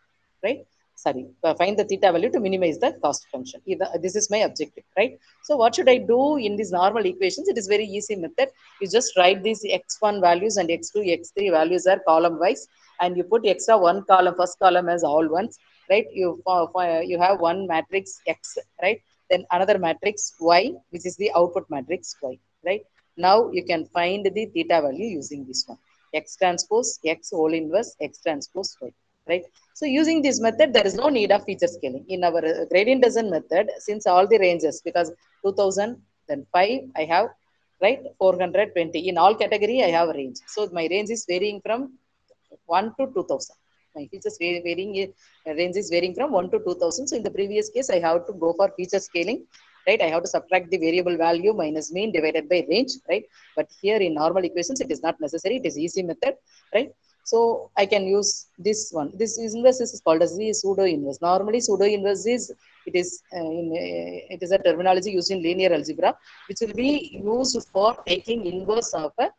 right? find the theta value to minimize the cost function. This is my objective, right? So what should I do in these normal equations? It is very easy method. You just write these x1 values and x2, x3 values are column wise, and you put extra one column, first column as all ones, right? You have one matrix x, right? Then another matrix y, which is the output matrix y, right? Now you can find the theta value using this one, x transpose x whole inverse x transpose y, right? So using this method, there is no need of feature scaling. In our gradient descent method, since all the ranges, because 2000, then 5, I have, right, 420. In all category, I have a range. So my range is varying from 1 to 2000. My features varying, range is varying from 1 to 2000. So in the previous case, I have to go for feature scaling, right? I have to subtract the variable value minus mean divided by range, right? But here in normal equations, it is not necessary. It is easy method, right? So I can use this one. This inverse is called as the pseudo inverse. Normally, pseudo inverse is it is a terminology used in linear algebra, which will be used for taking inverse of a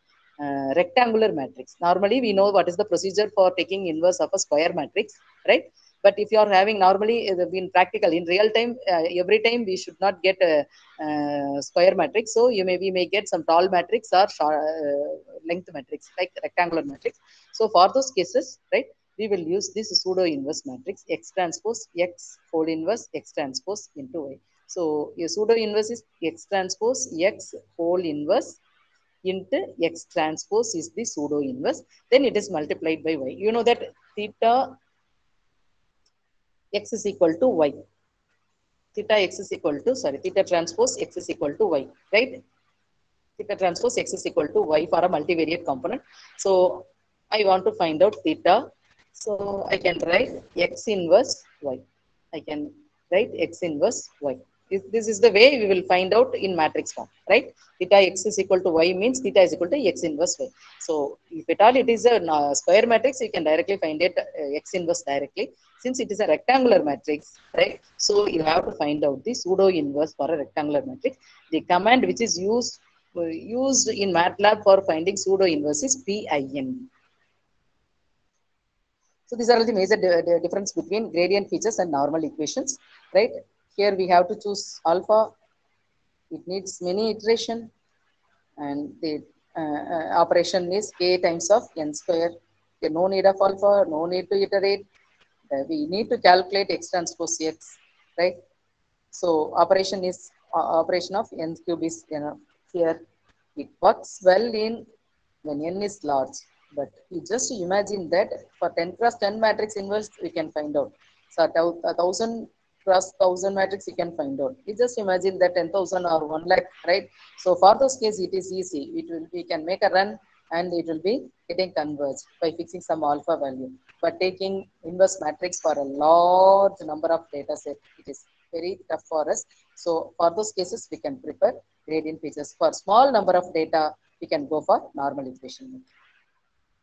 rectangular matrix. Normally, we know what is the procedure for taking inverse of a square matrix, right? But if you are having normally in practical, in real time, every time we should not get a, square matrix. So we may get some tall matrix or short, length matrix like rectangular matrix. So for those cases, right, we will use this pseudo inverse matrix x transpose x whole inverse x transpose into y. So your pseudo inverse is x transpose x whole inverse into x transpose is the pseudo inverse. Then it is multiplied by y. You know that theta x is equal to y. Theta x is equal to, theta transpose x is equal to y, right? Theta transpose x is equal to y for a multivariate component. So I want to find out theta. So I can write x inverse y. I can write x inverse y. This is the way we will find out in matrix form, right? Theta x is equal to y means theta is equal to x inverse y. So if at all it is a square matrix, you can directly find it x inverse directly. Since it is a rectangular matrix, right? So you have to find out the pseudo inverse for a rectangular matrix. The command which is used in MATLAB for finding pseudo inverse is PIN. So these are the major difference between gradient features and normal equations, right? Here we have to choose alpha. It needs many iteration, and the operation is k times of n square. Okay, no need of alpha, no need to iterate. We need to calculate x transpose x, right? So operation is operation of n cube is here. It works well in when n is large, but you just imagine that for 10 cross 10 matrix inverse we can find out. So 1000 cross 1000 matrix you can find out. You just imagine that 10,000 or 1 lakh, right? So for those cases it is easy. We can make a run and it will be getting converged by fixing some alpha value. But taking inverse matrix for a large number of data set, it is very tough for us. So for those cases, we can prefer gradient features. For small number of data, we can go for normal equation.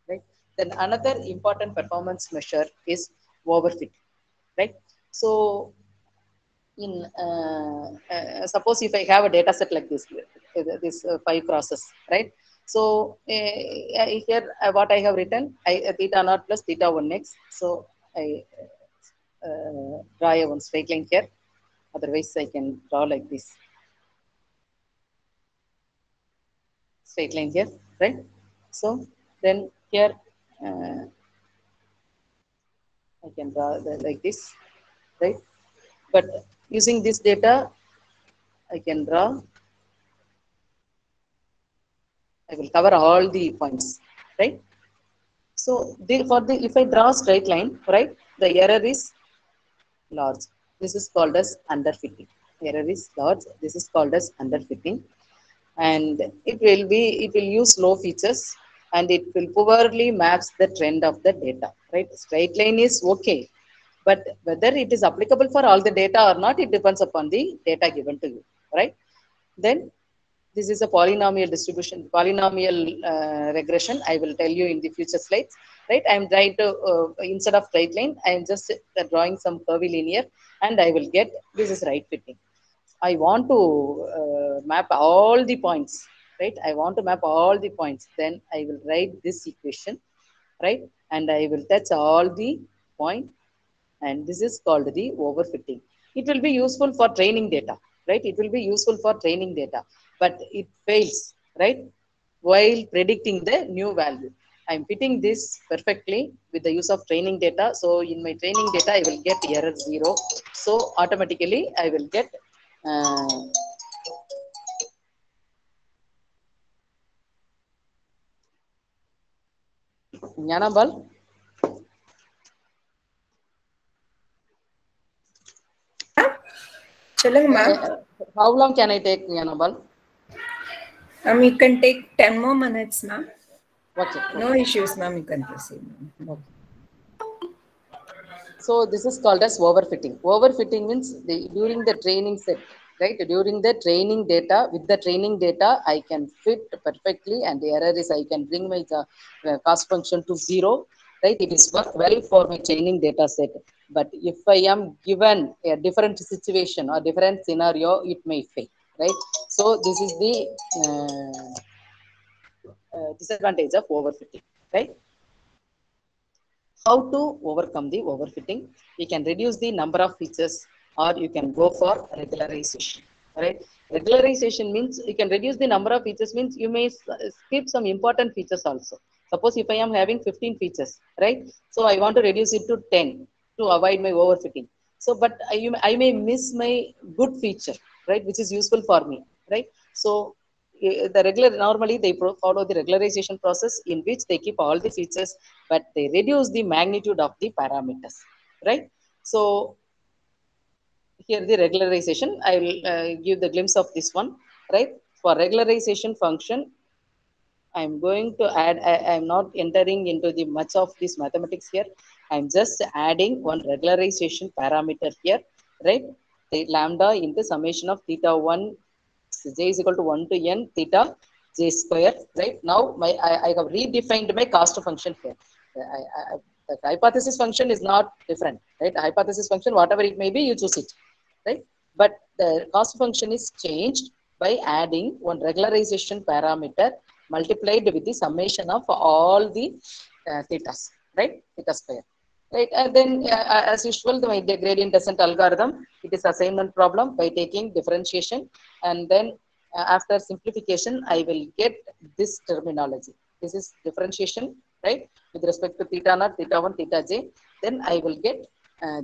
Right? Then another important performance measure is overfit. Right? So in suppose if I have a data set like this 5 crosses, right? So here what I have written, theta naught plus theta 1x. So I draw a one straight line here. Otherwise, I can draw like this straight line here, right? So then here I can draw like this, right? But using this data, I can draw. I will cover all the points, right? So if I draw a straight line, right, the error is large. This is called as underfitting. Error is large. This is called as underfitting, and it will use low features, and it will poorly maps the trend of the data. Right, straight line is okay, but whether it is applicable for all the data or not, it depends upon the data given to you. Right, then this is a polynomial distribution, polynomial regression. I will tell you in the future slides. Right, I am trying to instead of straight line, I am just drawing some curvilinear, and I will get this is right fitting. I want to map all the points, right? I want to map all the points. Then I will write this equation, right? And I will touch all the point, and this is called the overfitting. It will be useful for training data, right? It will be useful for training data, but it fails, right? While predicting the new value. I'm fitting this perfectly with the use of training data. So in my training data, I will get error 0. So automatically I will get Jnanambal.
சொல்லுங்க ma'am.
How long can I take, Jnanambal?
You can take 10 more minutes, ma'am.
Okay.
No issues, ma'am. You can proceed.
Okay. So this is called as overfitting. Overfitting means during the training set, right? During the training data, with the training data, I can fit perfectly, and the error is I can bring my cost function to 0, right? It is work well for my training data set. But if I am given a different situation or different scenario, it may fail, right? So this is the disadvantage of overfitting, right? How to overcome the overfitting? We can reduce the number of features, or you can go for regularization, right? Regularization means you can reduce the number of features, means you may skip some important features also. Suppose if I am having 15 features, right? So I want to reduce it to 10 to avoid my overfitting. So but I may miss my good feature, right, which is useful for me, right? So the regular normally they follow the regularization process, in which they keep all the features, but they reduce the magnitude of the parameters, right? So here the regularization, I will give the glimpse of this one, right? For regularization function, I'm going to add, I'm not entering into the much of this mathematics here. I'm just adding one regularization parameter here, right? The lambda into summation of theta 1 j is equal to 1 to n theta j square, right? Now I have redefined my cost function here. The hypothesis function is not different, right? The hypothesis function, whatever it may be, you choose it, right? But the cost function is changed by adding one regularization parameter multiplied with the summation of all the thetas, right? Theta square. Right, and then as usual, the gradient descent algorithm, it is assignment problem by taking differentiation, and then after simplification, I will get this terminology. This is differentiation, right, with respect to theta naught, theta 1, theta j. Then I will get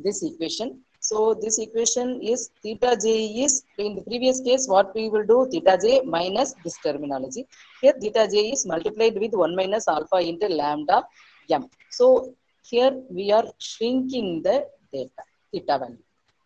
this equation. So this equation is theta j is, in the previous case, what we will do, theta j minus this terminology. Here theta j is multiplied with 1 minus alpha into lambda m. So here we are shrinking the theta value.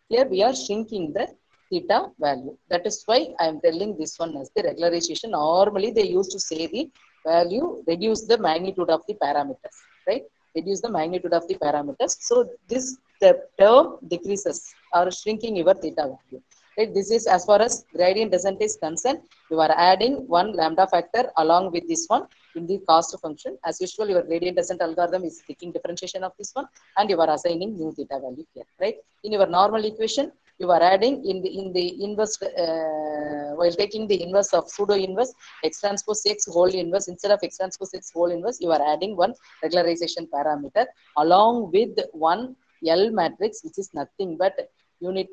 Here we are shrinking the theta value. That is why I am telling this one as the regularization. Normally they used to say the value, reduce the magnitude of the parameters, right? Reduce the magnitude of the parameters. So this the term decreases or shrinking your theta value. Right? This is as far as gradient descent is concerned. You are adding one lambda factor along with this one in the cost function. As usual, your gradient descent algorithm is taking differentiation of this one, and you are assigning new theta value here, right? In your normal equation, you are adding in the inverse, while taking the inverse of pseudo inverse, x transpose x whole inverse, instead of x transpose x whole inverse, you are adding one regularization parameter along with one L matrix, which is nothing but unit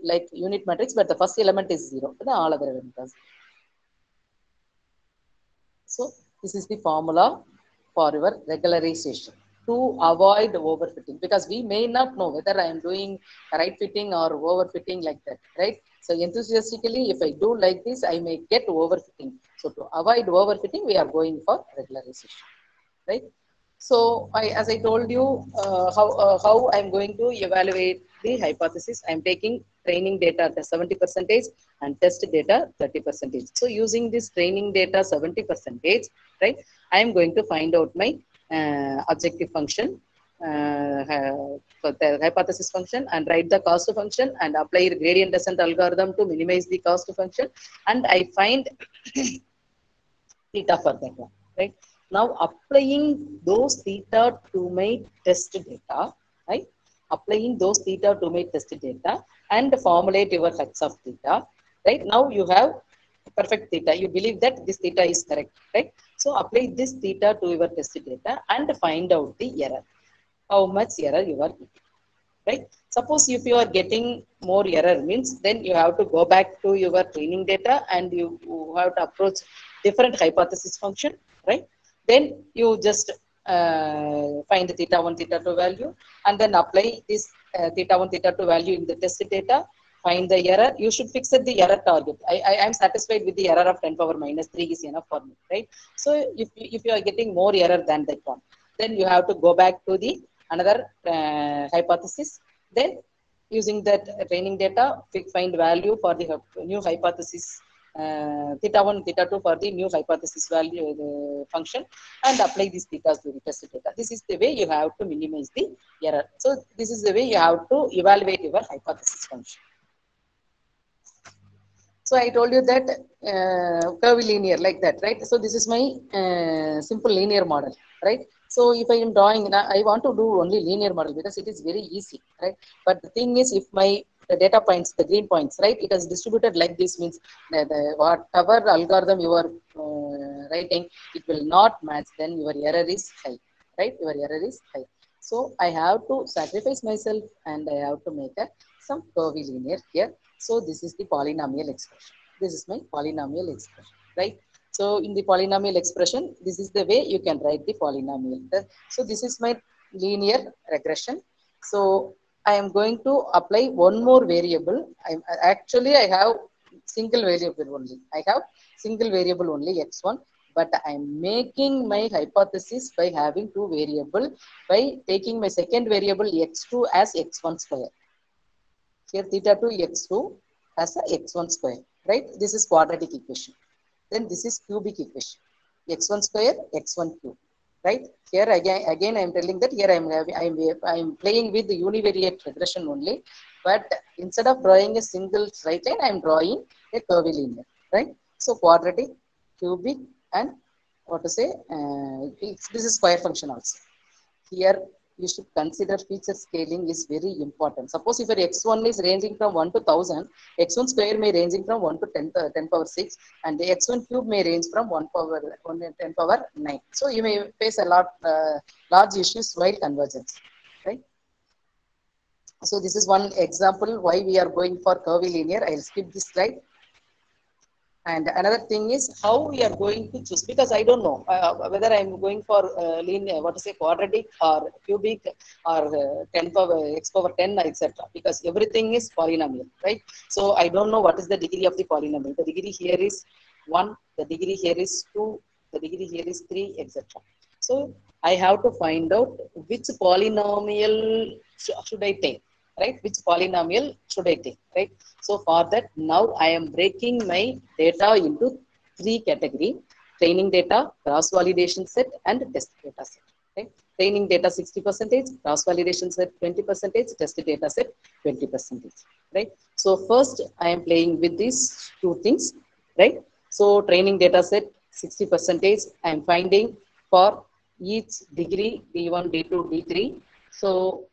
matrix, but the first element is 0. All other elements. So this is the formula for your regularization to avoid overfitting, because we may not know whether I am doing right fitting or overfitting like that, right? So enthusiastically, if I do like this, I may get overfitting. So to avoid overfitting, we are going for regularization, right? So as I told you, how I'm going to evaluate the hypothesis. I'm taking training data at 70% and test data 30%. So using this training data 70%, right, I'm going to find out my objective function, for the hypothesis function, and write the cost function and apply gradient descent algorithm to minimize the cost function, and I find theta for that one, right? Now applying those theta to my test data, right? Applying those theta to my test data and formulate your h of theta, right? Now you have perfect theta. You believe that this theta is correct, right? So apply this theta to your test data and find out the error. How much error you are getting. right? Suppose if you are getting more error means, then you have to go back to your training data and you have to approach different hypothesis function, right? Then you just find the theta 1 theta 2 value and then apply this theta 1 theta 2 value in the test data, find the error. You should fix it the error target. I am satisfied with the error of 10 power minus 3 is enough for me, right? So if you are getting more error than that one, then you have to go back to the another hypothesis. Then using that training data, find value for the new hypothesis, theta 1 theta 2 for the new hypothesis value function, and apply these thetas to the test data. This is the way you have to minimize the error. So this is the way you have to evaluate your hypothesis function. So I told you that curvilinear like that, right? So this is my simple linear model, right? So if I am drawing, I want to do only linear model because it is very easy, right? But the thing is, if my the data points, the green points, right, it is distributed like this, means whatever algorithm you are writing, it will not match, then your error is high, right? Your error is high. So I have to sacrifice myself and I have to make some curvilinear here. So this is the polynomial expression. This is my polynomial expression, right? So in the polynomial expression, this is the way you can write the polynomial. So this is my linear regression. So I am going to apply one more variable. Actually I have single variable only. I have single variable only x1, but I am making my hypothesis by having two variable, by taking my second variable x2 as x1 square. Here theta 2 x2 as a x1 square, right? This is quadratic equation. Then this is cubic equation. X1 square, x1 cube, right? Here again I am telling that here I am playing with the univariate regression only, but instead of drawing a single straight line, I am drawing a curvilinear, right? So quadratic, cubic, and what to say? This is square function also. Here you should consider feature scaling is very important. Suppose if your x1 is ranging from 1 to 1000, x1 square may ranging from 1 to 10 power 6, and the x1 cube may range from 1 power 1 to 10 power 9. So you may face a lot large issues while convergence, right? So this is one example why we are going for curvilinear. I'll skip this slide. And another thing is how we are going to choose, because I don't know whether I'm going for linear, what to say, quadratic or cubic or 10 power x power 10 etc. Because everything is polynomial, right? So I don't know what is the degree of the polynomial. The degree here is 1, the degree here is 2, the degree here is 3, etc. So I have to find out which polynomial should I take, right? Which polynomial should I take, right? So for that, now I am breaking my data into 3 categories: training data, cross-validation set, and test data set. Right? Training data 60%, cross-validation set 20%, test data set 20%. Right? So first, I am playing with these two things. Right? So training data set 60%, I am finding for each degree D1, D2, D3. So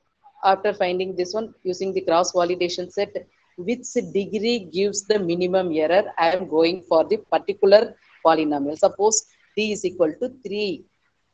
after finding this one, using the cross validation set, which degree gives the minimum error, I am going for the particular polynomial. Suppose d is equal to 3,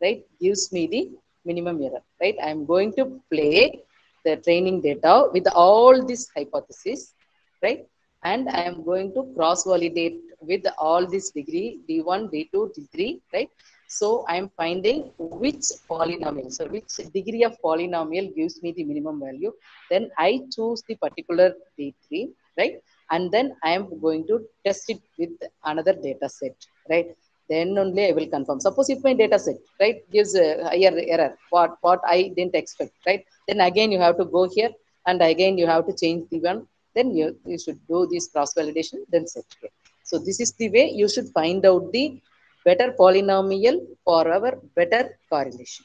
right, gives me the minimum error, right? I am going to play the training data with all these hypotheses, right? And I am going to cross validate with all this degree d1, d2, d3, right? So I am finding which polynomial, so which degree of polynomial gives me the minimum value. Then I choose the particular D3, right? And then I am going to test it with another data set, right? Then only I will confirm. Suppose if my data set, right, gives a higher error, what I didn't expect, right? Then again you have to go here and again you have to change the one. Then you should do this cross validation, then set here. So this is the way you should find out the better polynomial for our better correlation.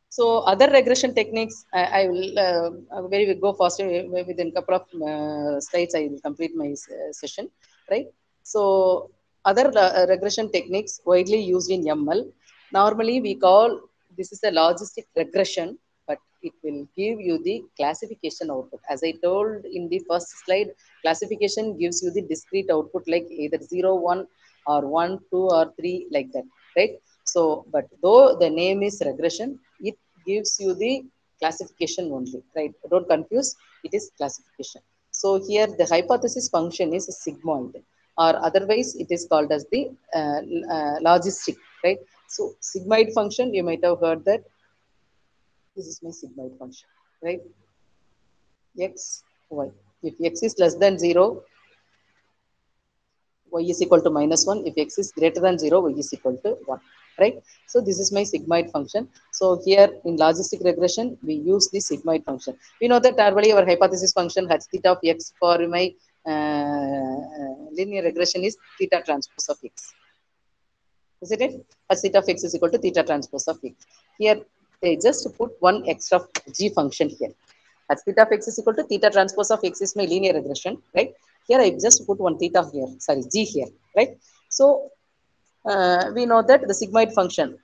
So other regression techniques, I will very go faster. Within a couple of slides, I will complete my session, right? So other regression techniques widely used in ML. Normally we call this is a logistic regression, but it will give you the classification output. As I told in the first slide, classification gives you the discrete output like either 0, 1 or 1, 2 or 3 like that, right? So, but though the name is regression, it gives you the classification only, right? Don't confuse, it is classification. So here the hypothesis function is sigmoid, or otherwise it is called as the logistic, right? So sigmoid function, you might have heard that this is my sigmoid function, right? X, y. If x is less than 0, y is equal to -1. If x is greater than 0, y is equal to 1, right? So this is my sigmoid function. So here in logistic regression, we use the sigmoid function. We know that normally our hypothesis function h theta of x for my linear regression is theta transpose of x. Isn't it? H theta of x is equal to theta transpose of x. Here they just put one extra g function here. H theta of x is equal to theta transpose of x is my linear regression, right? Here I just put one theta here, sorry, g here, right? So we know that the sigmoid function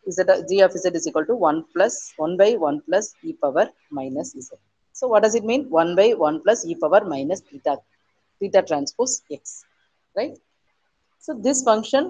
is that g of z is equal to 1 plus 1 by 1 plus e power minus z. So what does it mean? 1 by 1 plus e power minus theta transpose x, right? So this function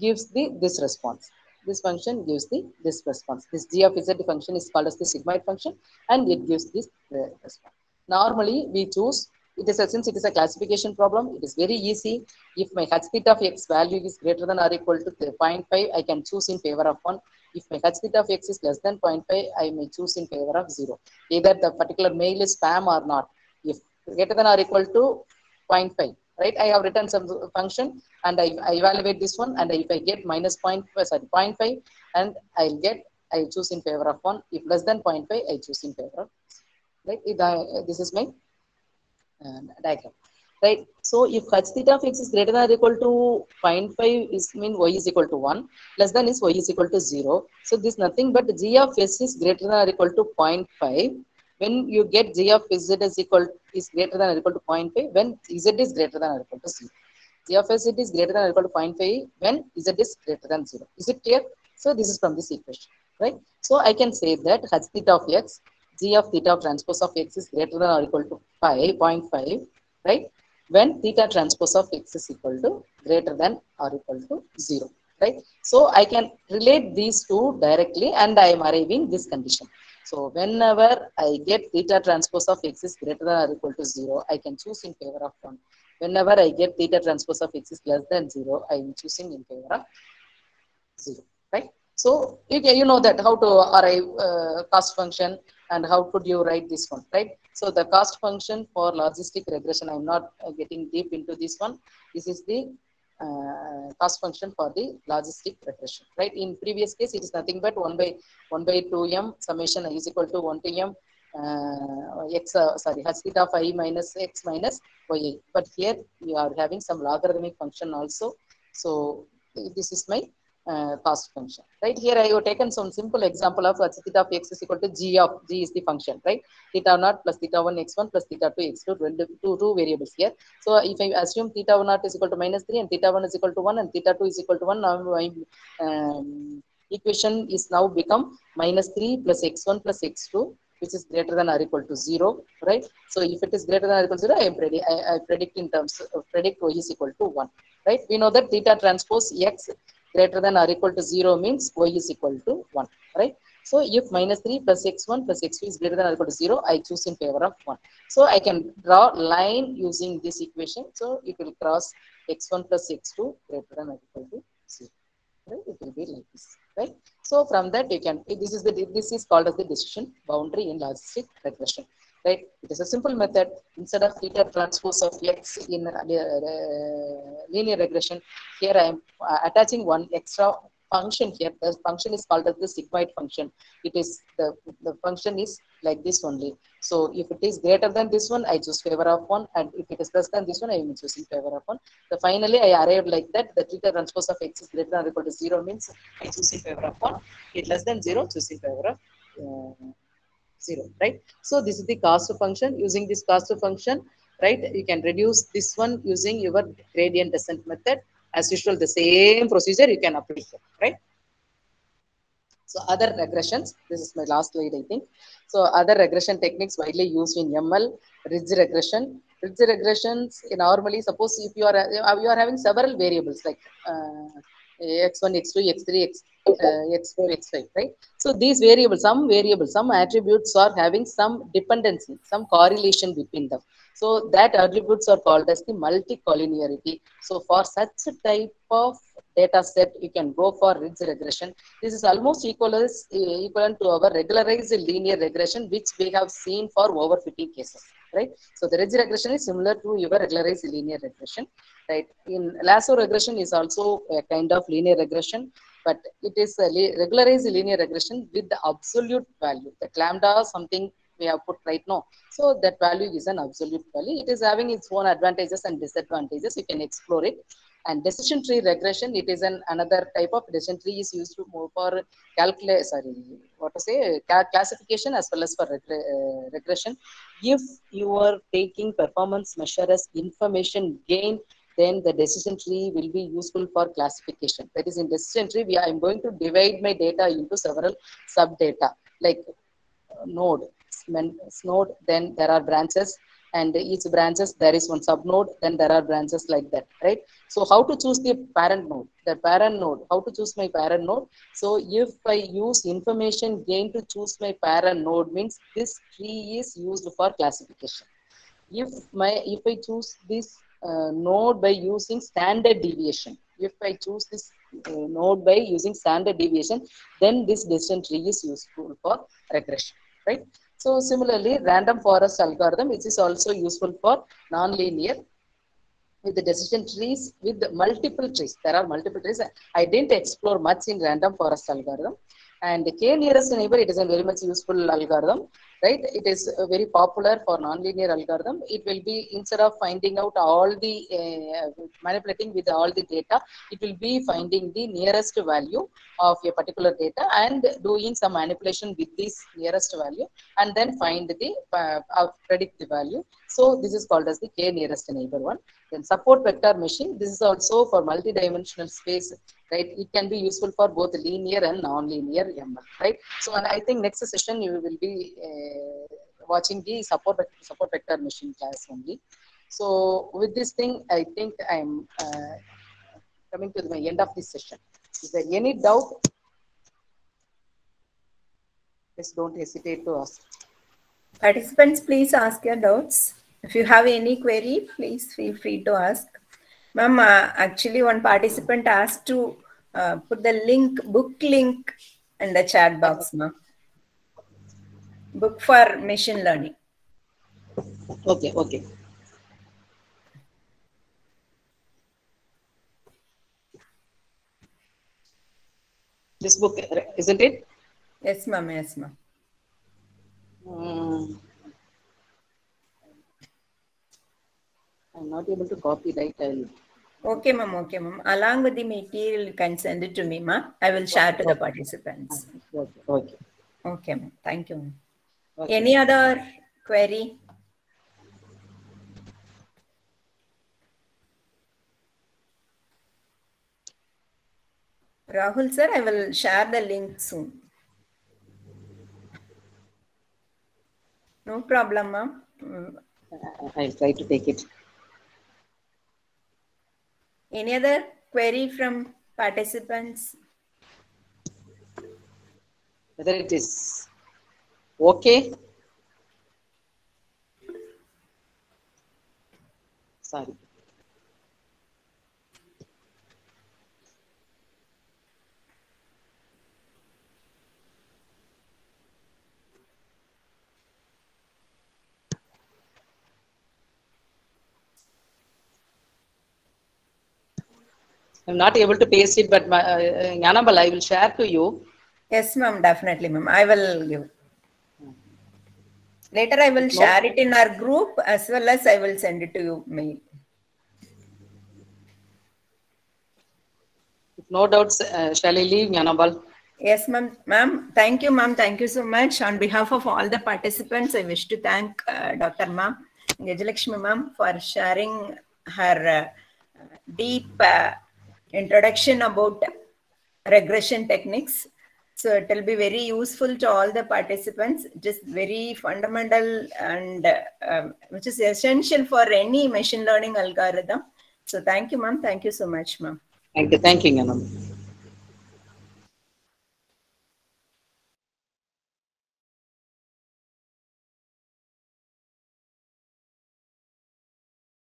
gives the this response. This function gives the this response. This g of z function is called as the sigmoid function, and it gives this response. Normally, we choose it is since it is a classification problem. It is very easy. If my h theta of x value is greater than or equal to 0.5, I can choose in favor of 1. If my h theta of x is less than 0.5, I may choose in favor of 0. Either the particular mail is spam or not. If greater than or equal to 0.5, right? I have written some function and I evaluate this one, and if I get minus 0.5, and I choose in favor of 1. If less than 0.5, I choose in favor of, right? This is my diagram, right? So if h theta of x is greater than or equal to 0.5 is mean y is equal to 1, less than is y is equal to 0. So this nothing but g of s is greater than or equal to 0.5. When you get g of z is greater than or equal to 0.5 when z is greater than or equal to 0. G of z is greater than or equal to 0.5 when z is greater than 0. Is it clear? So this is from this equation, right? So I can say that h theta of x, g of theta of transpose of x is greater than or equal to 0.5, right? When theta transpose of x is equal to greater than or equal to 0, right? So I can relate these two directly, and I am arriving this condition. So whenever I get theta transpose of x is greater than or equal to 0, I can choose in favor of 1. Whenever I get theta transpose of x is less than 0, I am choosing in favor of 0, right? So you know that how to arrive cost function, and how could you write this one, right? So the cost function for logistic regression, I'm not getting deep into this one. This is the cost function for the logistic regression, right? In previous case, it is nothing but 1 by 2m summation is equal to 1 to m x h theta of I minus x minus y. But here we are having some logarithmic function also. So this is my cost function, right? Here I have taken some simple example of h theta of x is equal to g is the function, right? Theta naught plus theta 1 x1 plus theta 2 x2, two variables here. So if I assume theta 1 naught is equal to -3 and theta 1 is equal to 1 and theta 2 is equal to 1, now my equation is now become -3 plus x1 plus x2, which is greater than or equal to 0, right? So if it is greater than or equal to 0, I predict in terms of predict y is equal to 1, right? We know that theta transpose x greater than or equal to 0 means y is equal to 1, right? So if -3 plus x1 plus x2 is greater than or equal to 0, I choose in favor of 1. So I can draw line using this equation. So it will cross x1 plus x2 greater than or equal to 0. Right? It will be like this, right? So from that you can, this is called as the decision boundary in logistic regression, right? It is a simple method. Instead of theta transpose of x in linear regression, here I am attaching one extra function here. The function is called as the sigmoid function. It is the function is like this only. So if it is greater than this one, I choose favor of 1, and if it is less than this one, I will choose in favor of 1. So finally I arrived like that. The theta transpose of x is greater than or equal to 0 means I choose in favor of 1. It less than 0, choose in favor of 0, right? So this is the cost function. Using this cost function, right, you can reduce this one using your gradient descent method. As usual, the same procedure you can apply here, right? So other regressions, this is my last slide, I think. So other regression techniques widely used in ML, ridge regression. Ridge regressions, normally, suppose if you are having several variables like x1, x2, x3, x4, x5, right? So these variables, some attributes are having some dependency, some correlation between them. So that attributes are called as the multicollinearity. So for such a type of data set, you can go for ridge regression. This is almost equivalent to our regularized linear regression, which we have seen for overfitting cases, right? So the ridge regression is similar to your regularized linear regression, right? In lasso regression is also a kind of linear regression, but it is a regularized linear regression with the absolute value. The lambda something we have put right now. So that value is an absolute value. It is having its own advantages and disadvantages. You can explore it. And decision tree regression, it is another type of decision tree is used to more for classification as well as for regression. If you are taking performance measure as information gain, then the decision tree will be useful for classification. That is, in decision tree, I'm going to divide my data into several sub data, like node, then there are branches, and each branches there is one sub node, then there are branches like that, right? So how to choose the parent node? How to choose my parent node? So if I use information gain to choose my parent node, means this tree is used for classification. If I choose this node by using standard deviation, then this decision tree is useful for regression, right? So similarly, random forest algorithm, which is also useful for nonlinear with the decision trees with multiple trees. There are multiple trees. I didn't explore much in random forest algorithm. And k nearest neighbor, it is a very much useful algorithm, right? It is very popular for nonlinear algorithm. It will be, instead of finding out all the manipulating with all the data, it will be finding the nearest value of a particular data and doing some manipulation with this nearest value, and then find the predict the value. So this is called as the k nearest neighbor one. Then support vector machine, this is also for multi-dimensional space, right? It can be useful for both linear and non-linear ML, right? So and I think next session you will be watching the support vector machine class only. So with this thing, I think I'm coming to the end of this session. Is there any doubt? Just don't hesitate to ask.
Participants, please ask your doubts. If you have any query, please feel free to ask. Ma'am, actually one participant asked to put the book link in the chat box, ma'am. Book for machine learning.
Okay. This book, isn't it?
Yes, ma'am. Yes, ma'am.
I'm not able to copy, right?
Okay, ma'am. Okay, ma'am. Along with the material, you can send it to me, ma'am. I will share to the participants.
Okay.
Okay, ma'am. Thank you, ma'am. Okay. Any other query? Rahul sir, I will share the link soon. No problem, ma'am.
I'll try to take it.
Any other query from participants?
Whether it is okay? Sorry. I'm not able to paste it, but Jnanambal, I will share to you.
Yes, ma'am. Definitely, ma'am. I will give. Later, I will share it in our group as well as I will send it to you mail.
If no doubts, shall I leave, Jnanambal?
Yes, ma'am. Ma'am, thank you, ma'am. Thank you so much. On behalf of all the participants, I wish to thank Dr. Ma'am, Gajalakshmi ma'am, for sharing her deep introduction about regression techniques. So it will be very useful to all the participants, just very fundamental and which is essential for any machine learning algorithm. So thank you, ma'am. Thank you so much, ma'am.
Thank you, Jnanambal.